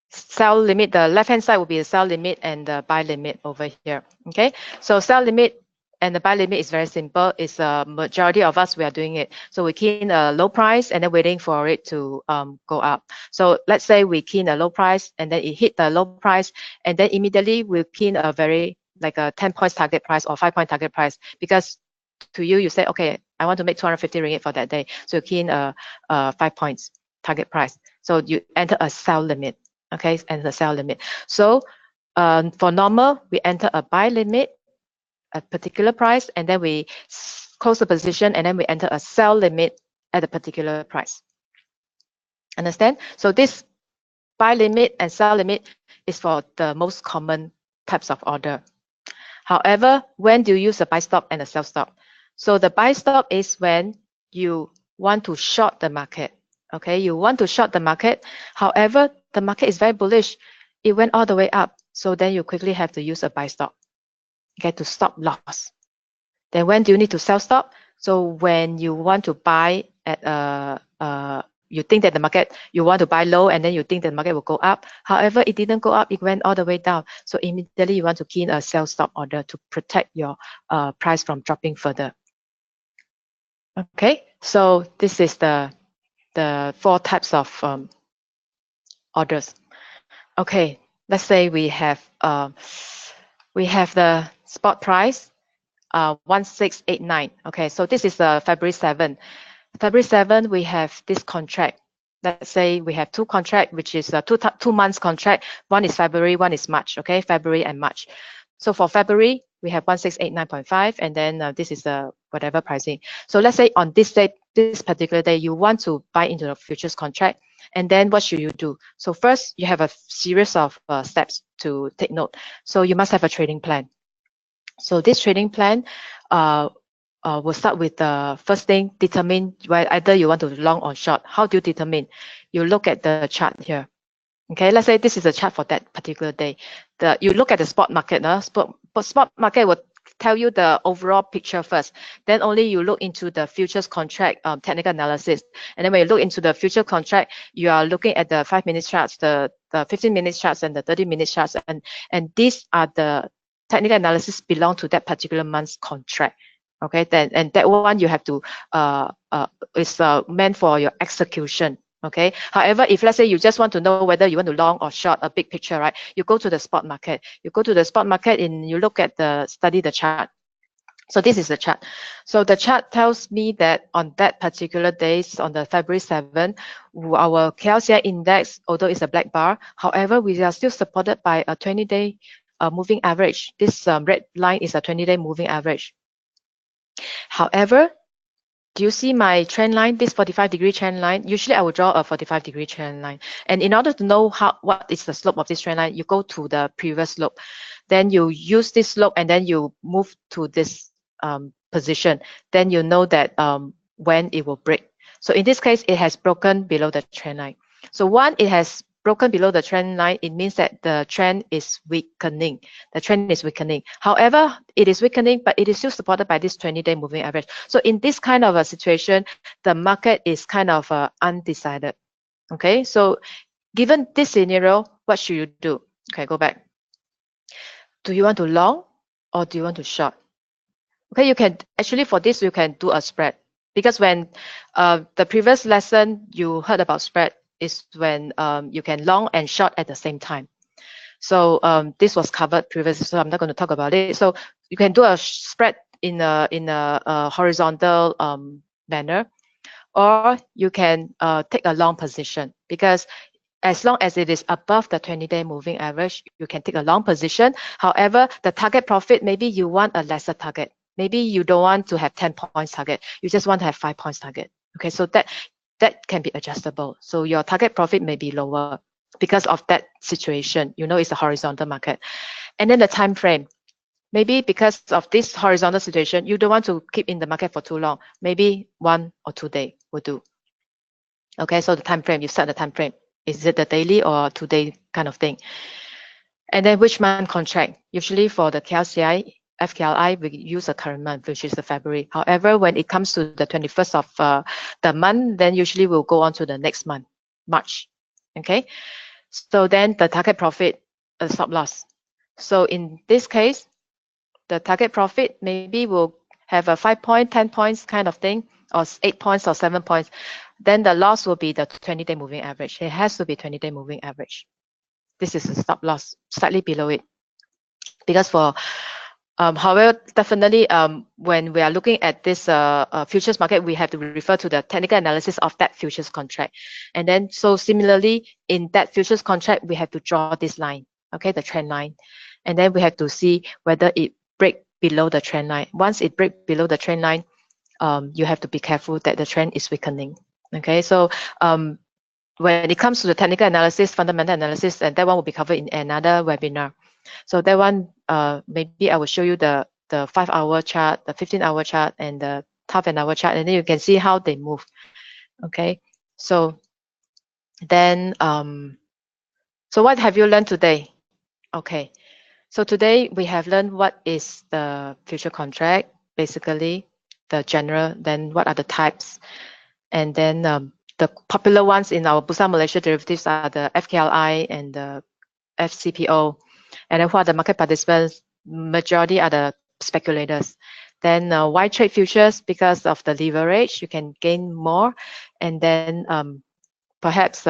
sell limit, the left hand side will be the sell limit and the buy limit over here. Okay, so sell limit and the buy limit is very simple. It's a majority of us, we are doing it. So we key in a low price and then waiting for it to go up. So let's say we key in a low price and then it hit the low price, and then immediately we key in a very like a 10 points target price or 5-point target price, because to you, you say, okay, I want to make 250 ringgit for that day. So you key in a 5 points target price. So you enter a sell limit. Okay, and the sell limit. So for normal, we enter a buy limit, a particular price, and then we close the position, and then we enter a sell limit at a particular price. Understand? So this buy limit and sell limit is for the most common types of order. However, when do you use a buy stop and a sell stop? So the buy stop is when you want to short the market. Okay, you want to short the market. However, the market is very bullish. It went all the way up. So then you quickly have to use a buy stop, okay, to stop loss. Then when do you need to sell stop? So when you want to buy at you think that the market, you want to buy low and then you think the market will go up. However, it didn't go up, it went all the way down. So immediately you want to key in a sell stop order to protect your price from dropping further. Okay, so this is the 4 types of orders. Okay, let's say we have the spot price 1689. Okay, so this is February 7. February 7, we have this contract. Let's say we have 2 contracts, which is a 2 months contract. One is February, one is March. Okay, February and March. So for February, we have 1689.5, and then this is whatever pricing. So let's say on this day, this particular day, you want to buy into the futures contract, and then what should you do? So first, you have a series of steps to take note. So you must have a trading plan. So this trading plan will start with the first thing, determine either you want to long or short. How do you determine? You look at the chart here. Okay, let's say this is a chart for that particular day. You look at the spot market. Spot market will tell you the overall picture first. Then only you look into the futures contract technical analysis. And then when you look into the future contract, you are looking at the 5-minute charts, the 15-minute charts, and the 30-minute charts. And these are the technical analysis belong to that particular month's contract. Okay, then and that one you have to is meant for your execution. Okay, however, if let's say you just want to know whether you want to long or short a big picture, right? You go to the spot market. You go to the spot market and you look at study the chart. So this is the chart. So the chart tells me that on that particular days, on the February 7, our KLCI index, although it's a black bar, however, we are still supported by a 20-day moving average. This red line is a 20-day moving average. However, do you see my trend line, this 45-degree trend line? Usually I will draw a 45-degree trend line. And in order to know what is the slope of this trend line, you go to the previous slope. Then you use this slope and then you move to this position. Then you know that when it will break. So in this case, it has broken below the trend line. So once it has broken below the trend line, it means that the trend is weakening. The trend is weakening. However, it is weakening, but it is still supported by this 20-day moving average. So in this kind of a situation, the market is kind of undecided. Okay, so given this scenario, what should you do? Okay, go back. Do you want to long or do you want to short? Okay, you can actually for this you can do a spread, because when the previous lesson you heard about spread is when you can long and short at the same time. So this was covered previously, so I'm not going to talk about it. So you can do a spread in a horizontal manner, or you can take a long position, because as long as it is above the 20-day moving average, you can take a long position. However, the target profit, maybe you want a lesser target. Maybe you don't want to have 10 points target. You just want to have 5 points target. Okay, so that can be adjustable. So your target profit may be lower because of that situation. You know, it's a horizontal market. And then the time frame. Maybe because of this horizontal situation, you don't want to keep in the market for too long. Maybe 1 or 2 days will do. Okay, so the time frame, you set the time frame. Is it the daily or 2-day kind of thing? And then which month contract? Usually for the KLCI, FKLI, we use a current month, which is the February. However, when it comes to the 21st of the month, then usually we'll go on to the next month, March. Okay, so then the target profit, stop loss. So in this case, the target profit maybe will have a 5 point, 10 points kind of thing, or 8 points or 7 points. Then the loss will be the 20-day moving average. It has to be 20-day moving average. This is a stop loss, slightly below it. Because for, however, definitely when we are looking at this futures market, we have to refer to the technical analysis of that futures contract. And then, so similarly, in that futures contract, we have to draw this line, okay, the trend line. And then we have to see whether it break below the trend line. Once it break below the trend line, you have to be careful that the trend is weakening. Okay, so when it comes to the technical analysis, fundamental analysis, and that one will be covered in another webinar. So that one, maybe I will show you the 5-hour chart, the 15-hour chart, and the half an hour chart, and then you can see how they move. Okay, so then, so what have you learned today? Okay, so today we have learned what is the future contract, basically the general, then what are the types, and then the popular ones in our Bursa Malaysia derivatives are the FKLI and the FCPO. And then who are the market participants? Majority are the speculators. Then why trade futures? Because of the leverage, you can gain more. And then perhaps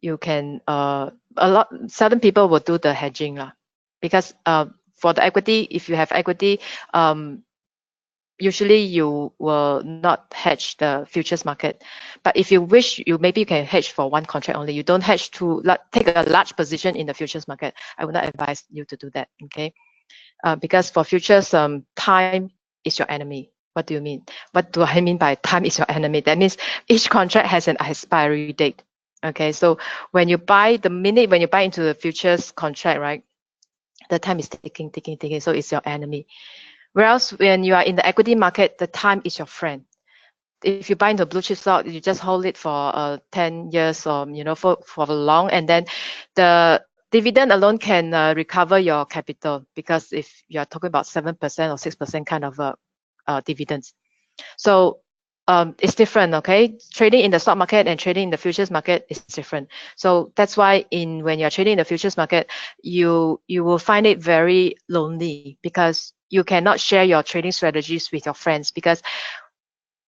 you can, certain people will do the hedging lah. Because for the equity, if you have equity, usually you will not hedge the futures market. But if you wish, maybe you can hedge for one contract only. You don't hedge to take a large position in the futures market. I would not advise you to do that, okay? Because for futures, time is your enemy. What do you mean? What do I mean by time is your enemy? That means each contract has an expiry date. Okay, so when you buy, the minute when you buy into the futures contract, right, the time is ticking, so it's your enemy. Whereas when you are in the equity market, the time is your friend. If you buy into a blue chip stock, you just hold it for 10 years or for long, and then the dividend alone can recover your capital, because if you are talking about 7% or 6% kind of dividends. So it's different, okay? Trading in the stock market and trading in the futures market is different. So that's why when you're trading in the futures market, you will find it very lonely, because you cannot share your trading strategies with your friends, because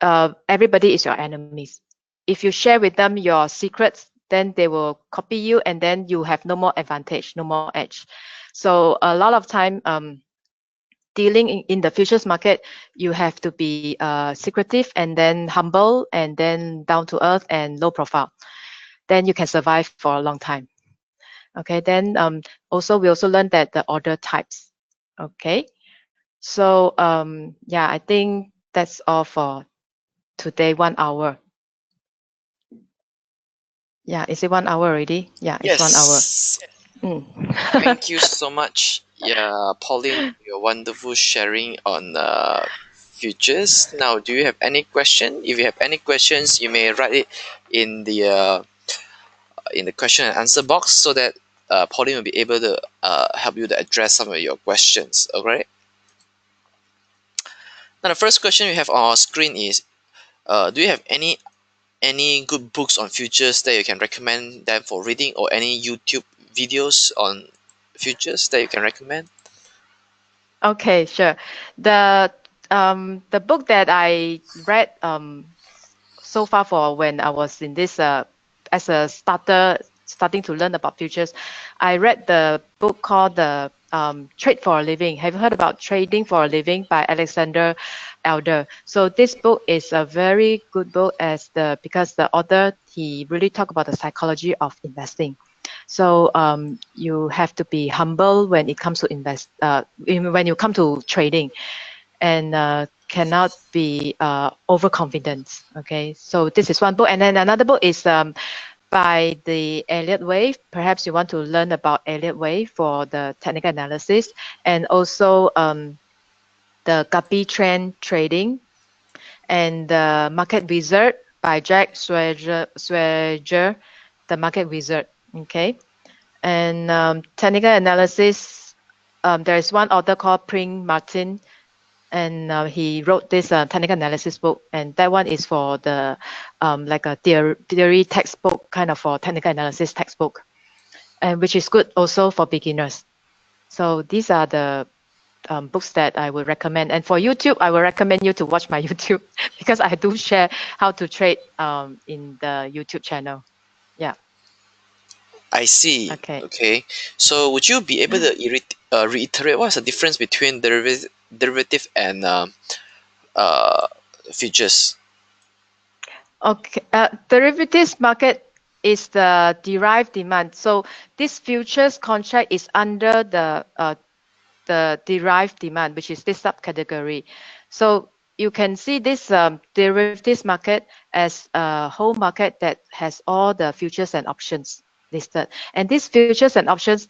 everybody is your enemies. If you share with them your secrets, then they will copy you, and then you have no more advantage, no more edge. So a lot of time, dealing in the futures market, you have to be secretive, and then humble, and then down to earth and low profile. Then you can survive for a long time. Okay, then we also learned that the order types. Okay, so yeah, I think that's all for today 1 hour. Yeah, is it 1 hour already? Yeah, it's 1 hour. Yes. Thank you so much. Yeah, Pauline, your wonderful sharing on futures. Now, do you have any question? If you have any questions, you may write it in the question and answer box so that Pauline will be able to help you to address some of your questions. Okay. Now, the first question we have on our screen is, do you have any good books on futures that you can recommend them for reading, or any YouTube videos on futures that you can recommend? Okay, sure. The book that I read so far for when I was in this as a starting to learn about futures, I read the book called the Trade for a Living. Have you heard about Trading for a Living by Alexander Elder? So this book is a very good book because the author, he really talk about the psychology of investing. So you have to be humble when it comes to when you come to trading, and cannot be overconfident. Okay, so this is one book, and then another book is by the Elliott Wave. Perhaps you want to learn about Elliott Wave for the technical analysis, and also the Guppy Trend Trading, and the Market Wizard by Jack Schwager, the Market Wizard. Okay, and technical analysis. There is one author called Pring Martin, and he wrote this technical analysis book, and that one is for the like a theory textbook, kind of for technical analysis textbook, and which is good also for beginners. So these are the books that I would recommend. And for YouTube, I will recommend you to watch my YouTube because I do share how to trade in the YouTube channel. Yeah. I see. Okay. Okay. So would you be able to reiterate what's the difference between derivative and uh, futures? Okay. Derivatives market is the derived demand. So this futures contract is under the derived demand, which is this subcategory. So you can see this derivatives market as a whole market that has all the futures and options listed. And these futures and options,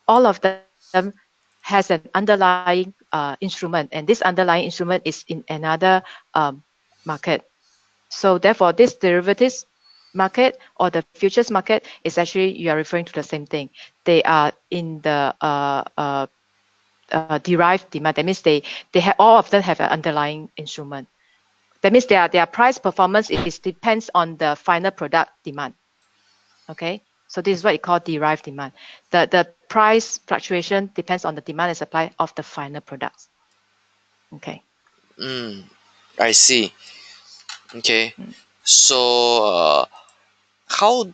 all of them has an underlying instrument, and this underlying instrument is in another market. So therefore, this derivatives market or the futures market is actually, you are referring to the same thing. They are in the derived demand. That means they have, all of them have an underlying instrument. That means their price performance depends on the final product demand. Okay, so this is what you call derived demand. The price fluctuation depends on the demand and supply of the final products. Okay. I see. Okay. Mm. So how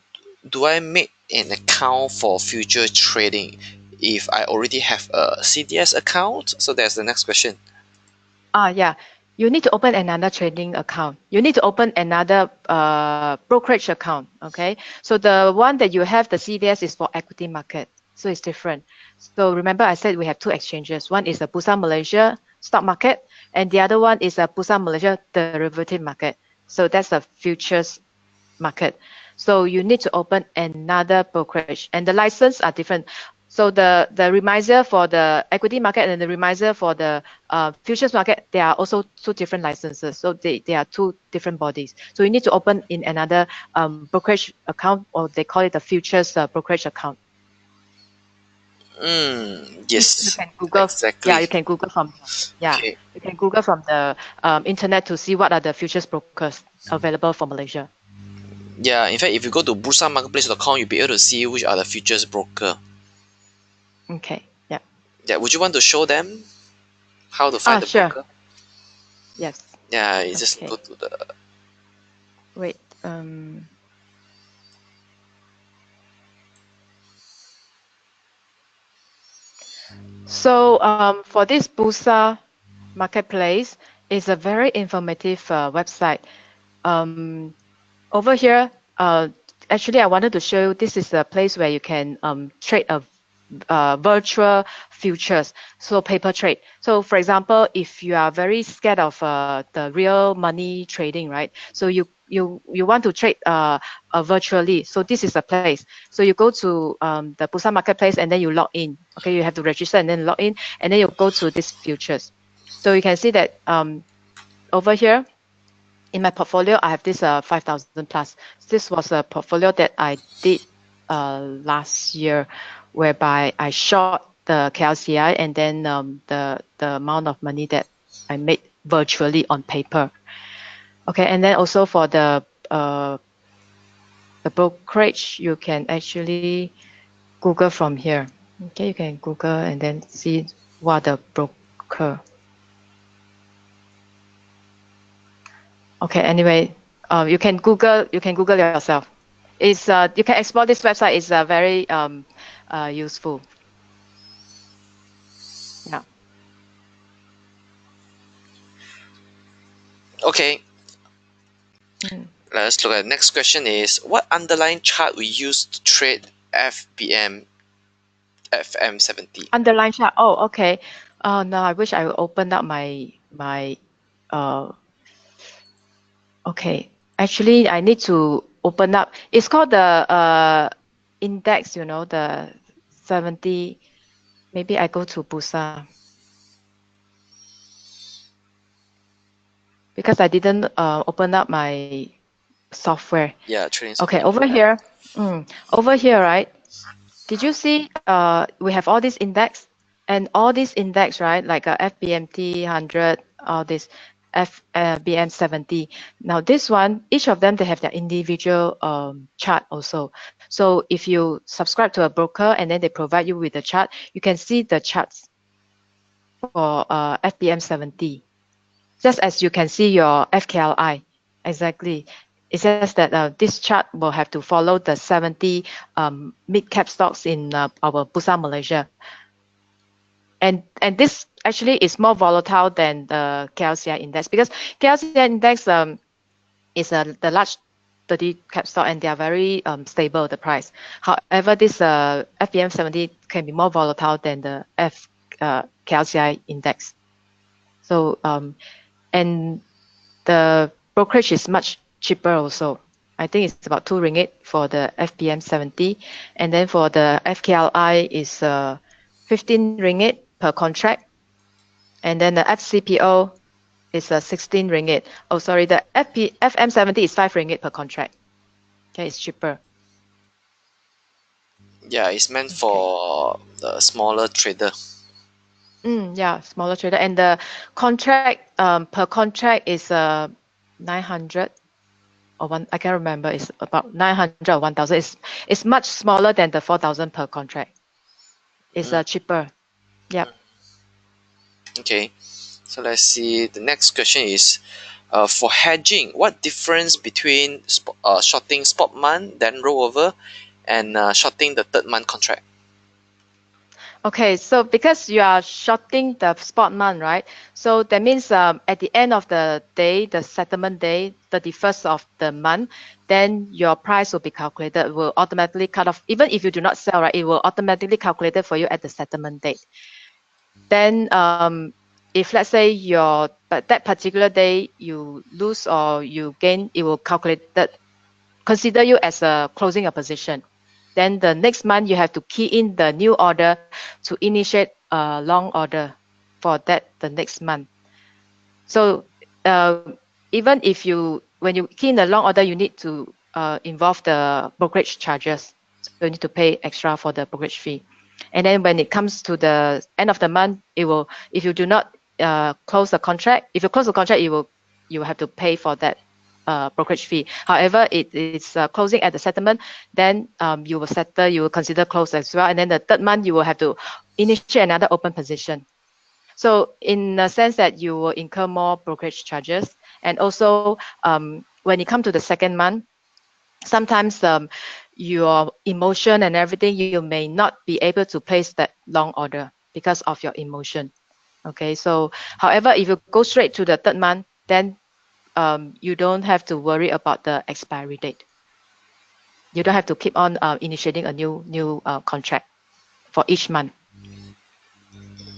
do I make an account for future trading if I already have a CDS account? So that's the next question. Yeah, you need to open another trading account. You need to open another brokerage account. Okay, so the one that you have, the CDS, is for equity market, so it's different. So remember, I said we have two exchanges. One is the Bursa Malaysia stock market, and the other one is a Bursa Malaysia derivative market. So that's the futures market. So you need to open another brokerage, and the license are different. So the remiser for the equity market and the remiser for the futures market, they are also two different licenses. So they are two different bodies. So you need to open in another brokerage account, or they call it the futures brokerage account. You Yes, can Google. exactly. Yeah, you can Google from. Yeah, Okay. you can Google from the internet to see what are the futures brokers available for Malaysia. Yeah, in fact, if you go to bursamarketplace.com, you'll be able to see which are the futures broker. Okay. Yeah. Yeah, would you want to show them how to find the Sure. broker? Yes. Yeah, you just go Okay. to the. Wait. So for this Bursa marketplace, is a very informative website. Over here, actually, I wanted to show you, this is a place where you can trade virtual futures, so paper trade. So for example, if you are very scared of the real money trading, right? So you want to trade virtually. So this is a place. So you go to the Bursa marketplace and then you log in. Okay, you have to register and then log in, and then you go to this futures. So you can see that over here in my portfolio, I have this 5,000 plus. This was a portfolio that I did last year, whereby I short the KLCI and then the amount of money that I made virtually on paper. Okay, and then also for the brokerage, you can actually Google from here. Okay, you can Google and then see what the broker. Okay, anyway, you can Google yourself. It's you can explore this website. It's very useful. Yeah. Okay, Mm. let's look at the next question is what underlying chart we use to trade FM70? Underline chart. Oh, okay. No, I wish I would open up my okay. Actually, I need to open up. It's called the index. You know, the 70. Maybe I go to Bursa because I didn't open up my software. Yeah, trading Okay, software. over here, right? Did you see we have all these index and all these index, right? Like FBMT 100, all this BM 70. Now this one, each of them, they have their individual chart also. So if you subscribe to a broker and then they provide you with the chart, you can see the charts for FBM 70. Just as you can see your FKLI. Exactly. It's just that this chart will have to follow the 70 mid-cap stocks in our Bursa Malaysia. And this actually is more volatile than the KLCI index because KLCI index is the large 30 cap stock and they are very stable, the price. However, this FBM 70 can be more volatile than the KLCI index. So, and the brokerage is much cheaper also. I think it's about 2 ringgit for the FPM 70. And then for the FKLI is 15 ringgit per contract. And then the FCPO is 16 ringgit. Oh, sorry, the FM 70 is 5 ringgit per contract. Okay, it's cheaper. Yeah, it's meant for the smaller trader. Yeah, smaller trader. And the contract per contract is 900 or one. I can't remember. It's about 900 or 1,000. It's much smaller than the 4,000 per contract. It's cheaper. Yep. Okay, so let's see. The next question is for hedging, what difference between shorting spot month, then rollover, and shorting the third month contract? Okay, so because you are shorting the spot month, right? So that means at the end of the day, the settlement day, 31st of the month, then your price will be calculated, will automatically cut off. Even if you do not sell, right, it will automatically calculate it for you at the settlement date. Then if let's say but that particular day you lose or you gain, it will calculate that, consider you as a closing a position. Then the next month you have to key in the new order to initiate a long order for that the next month. So even if when you key in the long order, you need to involve the brokerage charges. So you need to pay extra for the brokerage fee. And then when it comes to the end of the month, it will, if you do not close the contract, if you close the contract, you will have to pay for that brokerage fee. However, it is closing at the settlement, then you will consider close as well. And then the third month, you will have to initiate another open position. So in the sense that you will incur more brokerage charges. And also when it comes to the second month, sometimes your emotion and everything, you may not be able to place that long order because of your emotion. Okay, so however, if you go straight to the third month, then you don't have to worry about the expiry date. You don't have to keep on initiating a new contract for each month.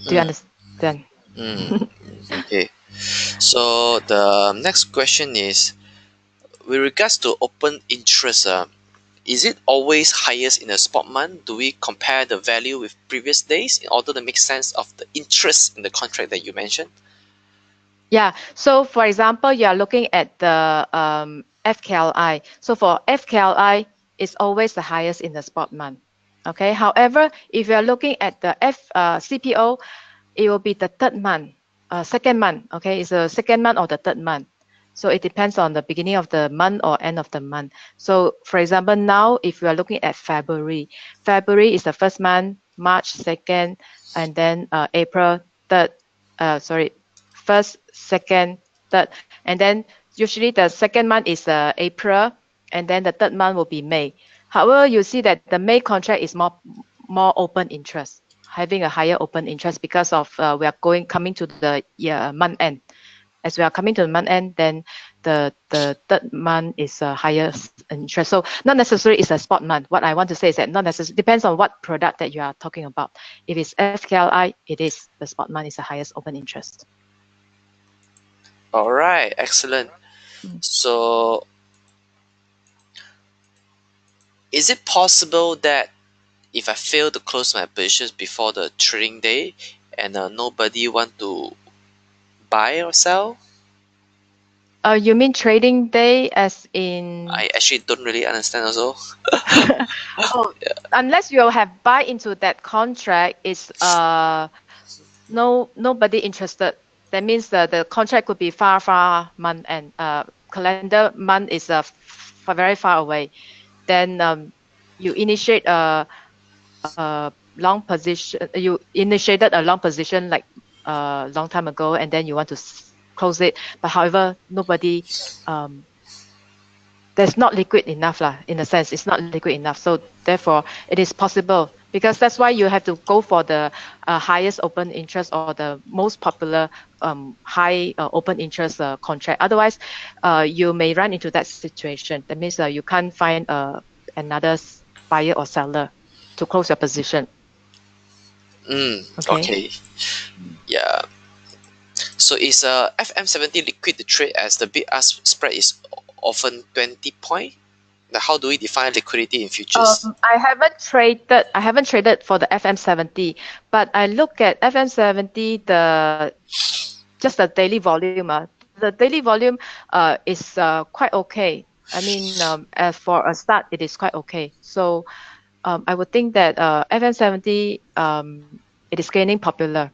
Do you understand? Okay. So the next question is, with regards to open interest, is it always highest in a spot month? Do we compare the value with previous days in order to make sense of the interest in the contract that you mentioned? Yeah. So for example, you are looking at the FKLI. So for FKLI, it's always the highest in the spot month. Okay. However, if you are looking at the CPO, it will be the third month, second month. Okay, it's the second month or the third month. So it depends on the beginning of the month or end of the month. So for example, now if you are looking at February, February is the first month, March second, and then April third. First, second, third, and then usually the second month is April, and then the third month will be May. However, you see that the May contract is more open interest, having a higher open interest because of we are coming to the month end. As we are coming to the month end, then the third month is a higher interest. So not necessarily it's a spot month. What I want to say is that not necessarily depends on what product that you are talking about. If it's FKLI, it is the spot month is the highest open interest. All right, excellent. So is it possible that if I fail to close my positions before the trading day and nobody want to buy or sell? You mean trading day as in? I actually don't really understand also. Oh, unless you have buy into that contract, is nobody interested. That means the contract could be far month and calendar month is very far away. Then you initiate a long position. You initiated a long position like a long time ago, and then you want to close it. But however, nobody there's not liquid enough lah. In a sense, it's not liquid enough. So therefore, it is possible because that's why you have to go for the highest open interest or the most popular high open interest contract. Otherwise, you may run into that situation. That means you can't find another buyer or seller to close your position. Okay. Yeah. So is FM70 liquid to trade as the bid-ask spread is often 20 point? Now, how do we define liquidity in futures? I haven't traded for the FM70, but I look at FM70 just the daily volume. The daily volume is quite okay. I mean, as for a start, it is quite okay. So I would think that FM70 it is gaining popular.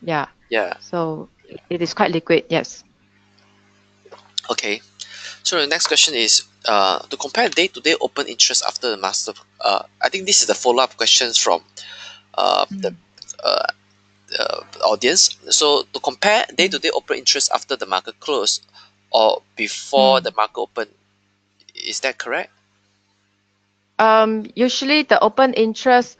Yeah. Yeah. So it is quite liquid. Yes. Okay. So the next question is to compare day-to-day open interest after the master. I think this is the follow-up questions from the audience. So to compare day-to-day open interest after the market close or before the market open, is that correct? Usually the open interest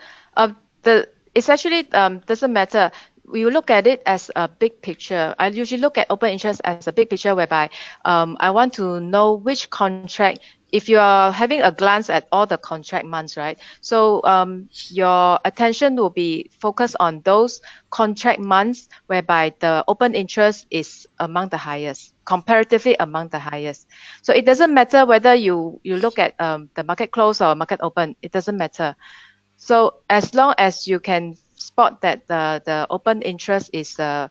it's actually doesn't matter. We look at it as a big picture. I usually look at open interest as a big picture whereby I want to know which contract. If you are having a glance at all the contract months, right? So your attention will be focused on those contract months whereby the open interest is among the highest, comparatively among the highest. So it doesn't matter whether you look at the market close or market open. It doesn't matter. So as long as you can spot that the open interest is a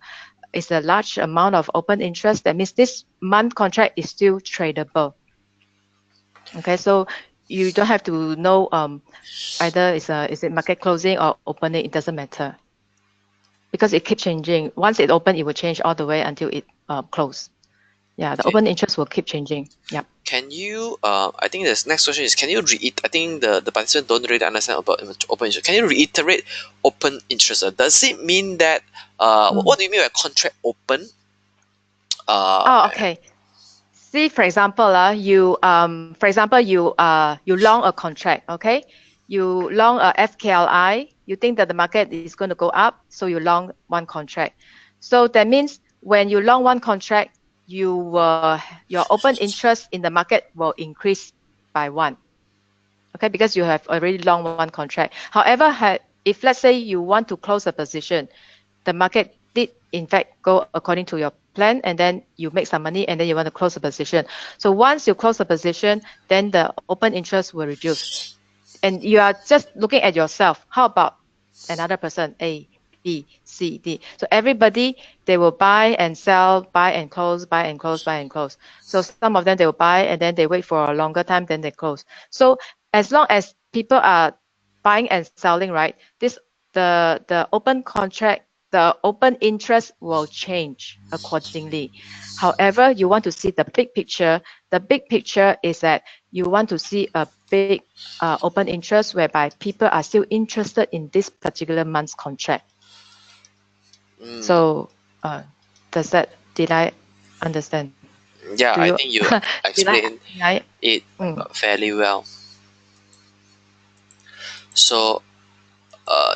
large amount of open interest, that means this month contract is still tradable. Okay, so you don't have to know either is it market closing or opening. It doesn't matter because it keeps changing. Once it open, it will change all the way until it close. Yeah, the open interest will keep changing. Yeah. Can you, I think this next question is, can you reiterate, I think the participant don't really understand about open interest. Can you reiterate open interest? Does it mean that, what do you mean by contract open? Okay. See, for example, you long a contract, okay? You long a FKLI, you think that the market is going to go up, so you long one contract. So that means when you long one contract, your open interest in the market will increase by one, okay? Because you have already long one contract. However, if let's say you want to close a position, the market did in fact go according to your plan, and then you make some money, and then you want to close the position. So once you close the position, then the open interest will reduce. And you are just looking at yourself. How about another person, A, B, C, D? So everybody, they will buy and sell, buy and close, buy and close, buy and close. So some of them, they will buy and then they wait for a longer time, then they close. So as long as people are buying and selling, right, the open contract, the open interest will change accordingly. However, you want to see the big picture. The big picture is that you want to see a big open interest whereby people are still interested in this particular month's contract. So did I understand? Yeah, I think you explained it fairly well. So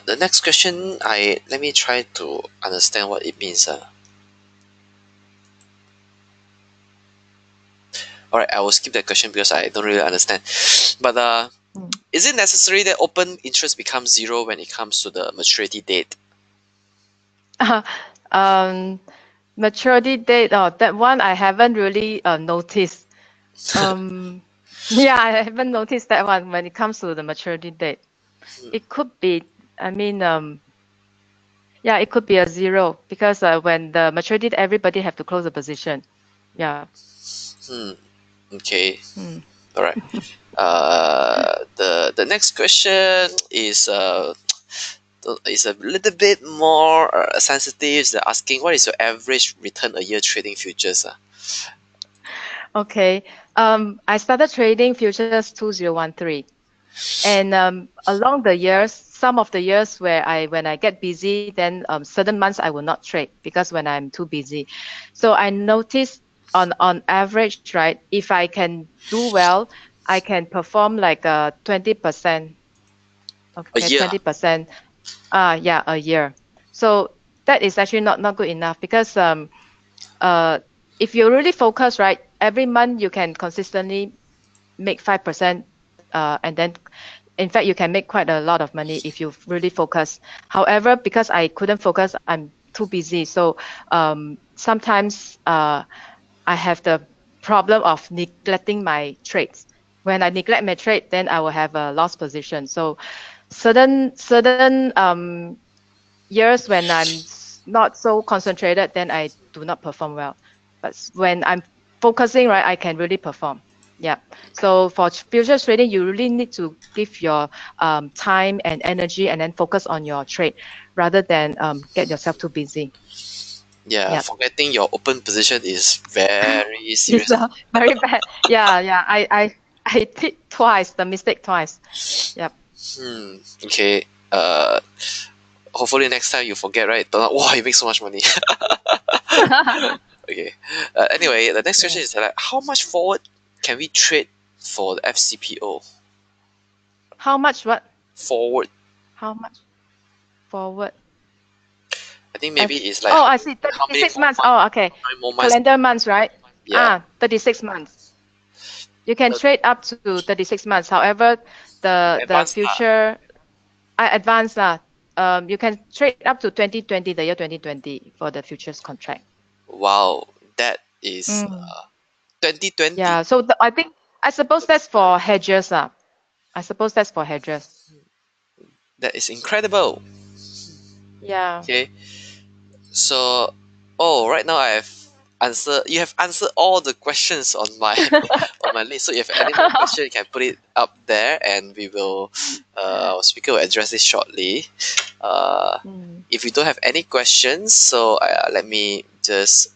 the next question, let me try to understand what it means. Alright, I will skip that question because I don't really understand. But is it necessary that open interest becomes zero when it comes to the maturity date? Maturity date, that one I haven't really noticed. Yeah, I haven't noticed that one when it comes to the maturity date. It could be, I mean, yeah, it could be a zero because when the maturity, everybody have to close the position. Yeah. Okay. All right. The next question is a little bit more sensitive. They're asking, what is your average return a year trading futures? Okay. I started trading futures 2013, and along the years, some of the years when I get busy, then certain months I will not trade because when I'm too busy. So I noticed on average, right, if I can do well, I can perform like 20%. A Okay, year? 20%. Yeah, a year. So that is actually not good enough because if you really focus, right, every month you can consistently make 5%, and then in fact you can make quite a lot of money if you really focus. However, because I couldn't focus, I'm too busy. So sometimes I have the problem of neglecting my trades. When I neglect my trade, then I will have a loss position. So certain years when I'm not so concentrated, then I do not perform well. But when I'm focusing, right, I can really perform. Yeah. So for futures trading, you really need to give your time and energy and then focus on your trade rather than get yourself too busy. Yeah, Yep. forgetting your open position is very serious. It's very bad. Yeah. I did twice, the mistake twice. Yep. Okay. Hopefully next time you forget, right? Don't, wow, you make so much money. Okay. Anyway, the next question is like, how much forward can we trade for the FCPO? How much what? Forward. How much forward? I think maybe it's like I see. 36 months. Oh, okay. Calendar months, right? Yeah. 36 months. You can trade up to 36 months. However, the future advanced you can trade up to 2020, the year 2020 for the futures contract. Wow, that is 2020. Yeah, so I suppose that's for hedgers. I suppose that's for hedgers. That is incredible. Yeah. Okay. So, right now you have answered all the questions on my on my list. So if you have any more questions, you can put it up there, and our speaker will address it shortly. If you don't have any questions, so let me just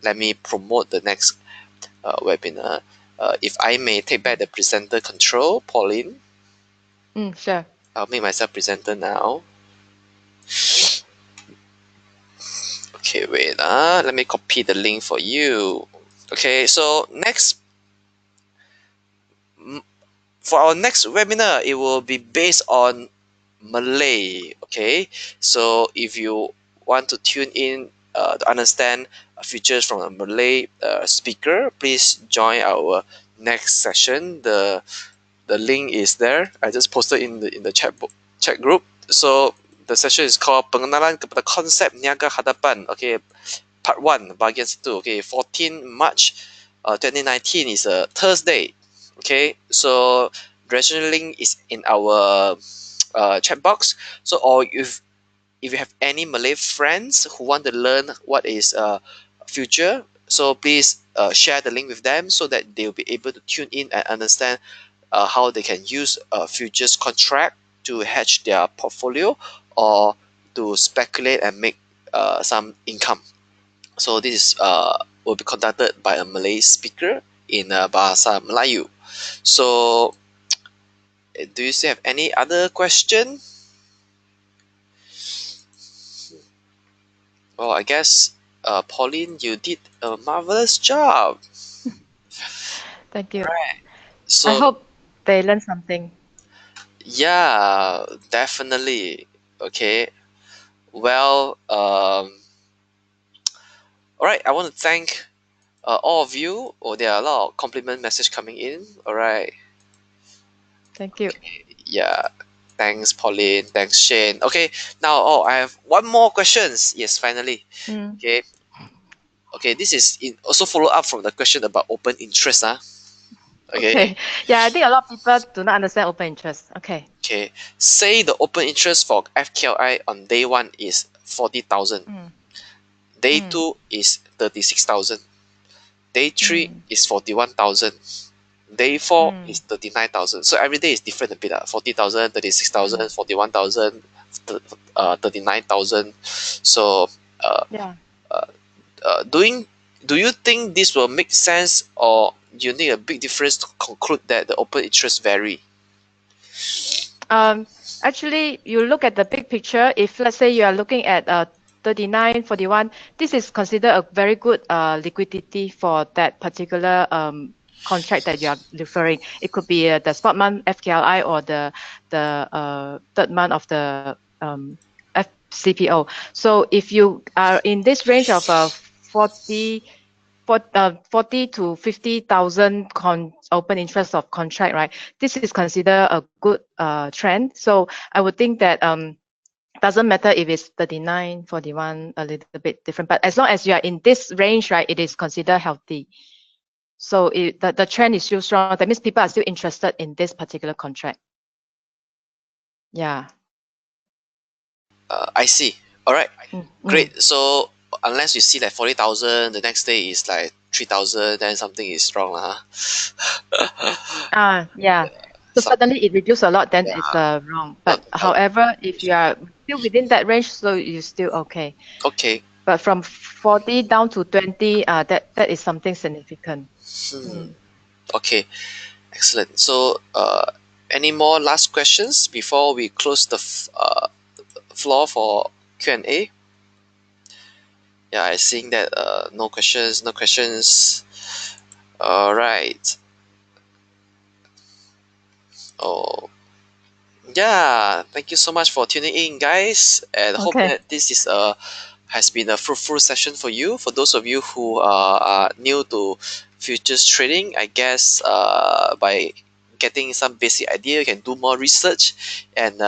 let me promote the next webinar. If I may take back the presenter control, Pauline. Sure. I'll make myself presenter now. Okay, wait. Let me copy the link for you. Okay, so for our next webinar, it will be based on Malay. Okay, so if you want to tune in to understand features from a Malay speaker, please join our next session. The the link is there. I just posted in the chat group. So the session is called Pengenalan kepada Konsep Niaga Hadapan. Okay, part 1, bahagian 1. Okay, 14 March 2019 is a Thursday. Okay, so the registration link is in our chat box. So, or if you have any Malay friends who want to learn what is future, so please share the link with them so that they'll be able to tune in and understand how they can use a futures contract to hedge their portfolio or to speculate and make some income. So this is will be conducted by a Malay speaker in Bahasa Melayu. So do you still have any other question? Well, I guess Pauline, you did a marvelous job. Thank you. Right. I So hope they learn something. yeah, definitely. Okay. Well, all right. I want to thank all of you. Oh, there are a lot of compliment message coming in. All right. Thank you. Yeah. Thanks, Pauline. Thanks, Shane. Okay. Now, I have one more questions. Yes, finally. Mm. Okay. Okay. This is also follow up from the question about open interest. Okay. Okay. Yeah, I think a lot of people do not understand open interest. Okay. Okay. Say the open interest for FKLI on day 1 is 40,000. Mm. Day Mm. 2 is 36,000. Day 3 Mm. is 41,000. Day 4 is Mm. 39,000. So every day is different a bit. 40,000, 36,000, Mm. 41,000, 39,000. So Yeah. doing do you think this will make sense, or you need a big difference to conclude that the open interest vary? Actually, you look at the big picture. If let's say you are looking at 39, 41, this is considered a very good liquidity for that particular contract that you are referring. It could be the spot month FKLI or the third month of the FCPO. So if you are in this range of 40 40 to 50,000 open interest of contract, right? This is considered a good trend. So I would think that doesn't matter if it's 39, 41, a little bit different. But as long as you are in this range, right, it is considered healthy. So the trend is still strong. That means people are still interested in this particular contract. Yeah. I see. All right. Mm, Great. So unless you see like 40,000, the next day is like 3,000, then something is wrong, Yeah. So Some, suddenly it reduced a lot, then it's yeah. wrong. Not, But however, if you are still within that range, so you're still okay. okay. But from 40 down to 20, that is something significant. Mm. Okay. Excellent. So, any more last questions before we close the floor for Q&A? Yeah, I think that no questions, no questions. All right. Oh, yeah. Thank you so much for tuning in, guys, and hope Okay. that this is has been a fruitful session for you. For those of you who are new to futures trading, I guess by getting some basic idea, you can do more research and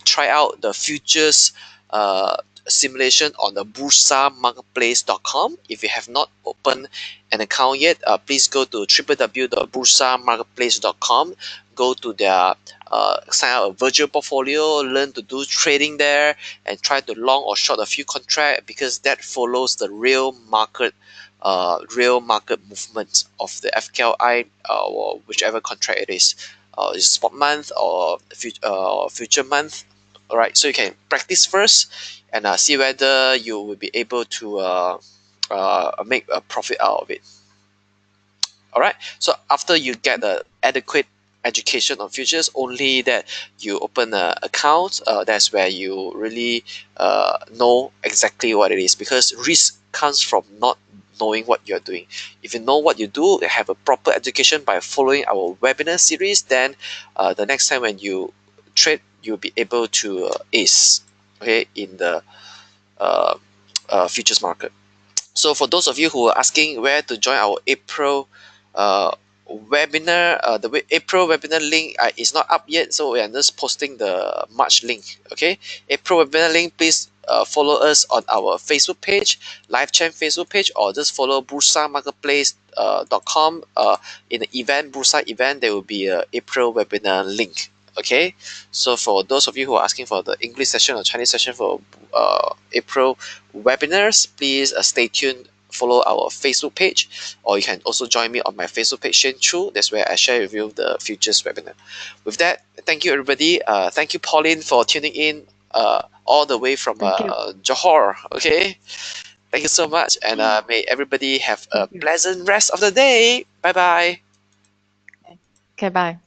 try out the futures uh, simulation on the bursamarketplace.com. If you have not opened an account yet, please go to www.bursamarketplace.com. Go to their sign up a virtual portfolio, learn to do trading there, and try to long or short a few contracts, because that follows the real market movement of the FKLI or whichever contract it is spot month or future month. All right, so you can practice first and see whether you will be able to make a profit out of it. All right, so after you get a adequate education on futures, only that you open an account, that's where you really know exactly what it is, because risk comes from not knowing what you're doing. If you know what you do, have a proper education by following our webinar series, then the next time when you trade, you'll be able to ace, okay, in the uh, futures market. So for those of you who are asking where to join our April webinar, the April webinar link is not up yet, so we are just posting the March link. Okay, April webinar link, please follow us on our Facebook page, live chat Facebook page, or just follow Bursa Marketplace .com. In the event, Bursa event, there will be a April webinar link. Okay, so for those of you who are asking for the English session or Chinese session for April webinars, please stay tuned, follow our Facebook page, or you can also join me on my Facebook page, Shen Chu. That's where I share with you the futures webinar. With that, thank you everybody. Thank you, Pauline, for tuning in all the way from Thank you. Johor. Okay, thank you so much, and may everybody have a Thank you. pleasant rest of the day. Bye bye. Okay, bye.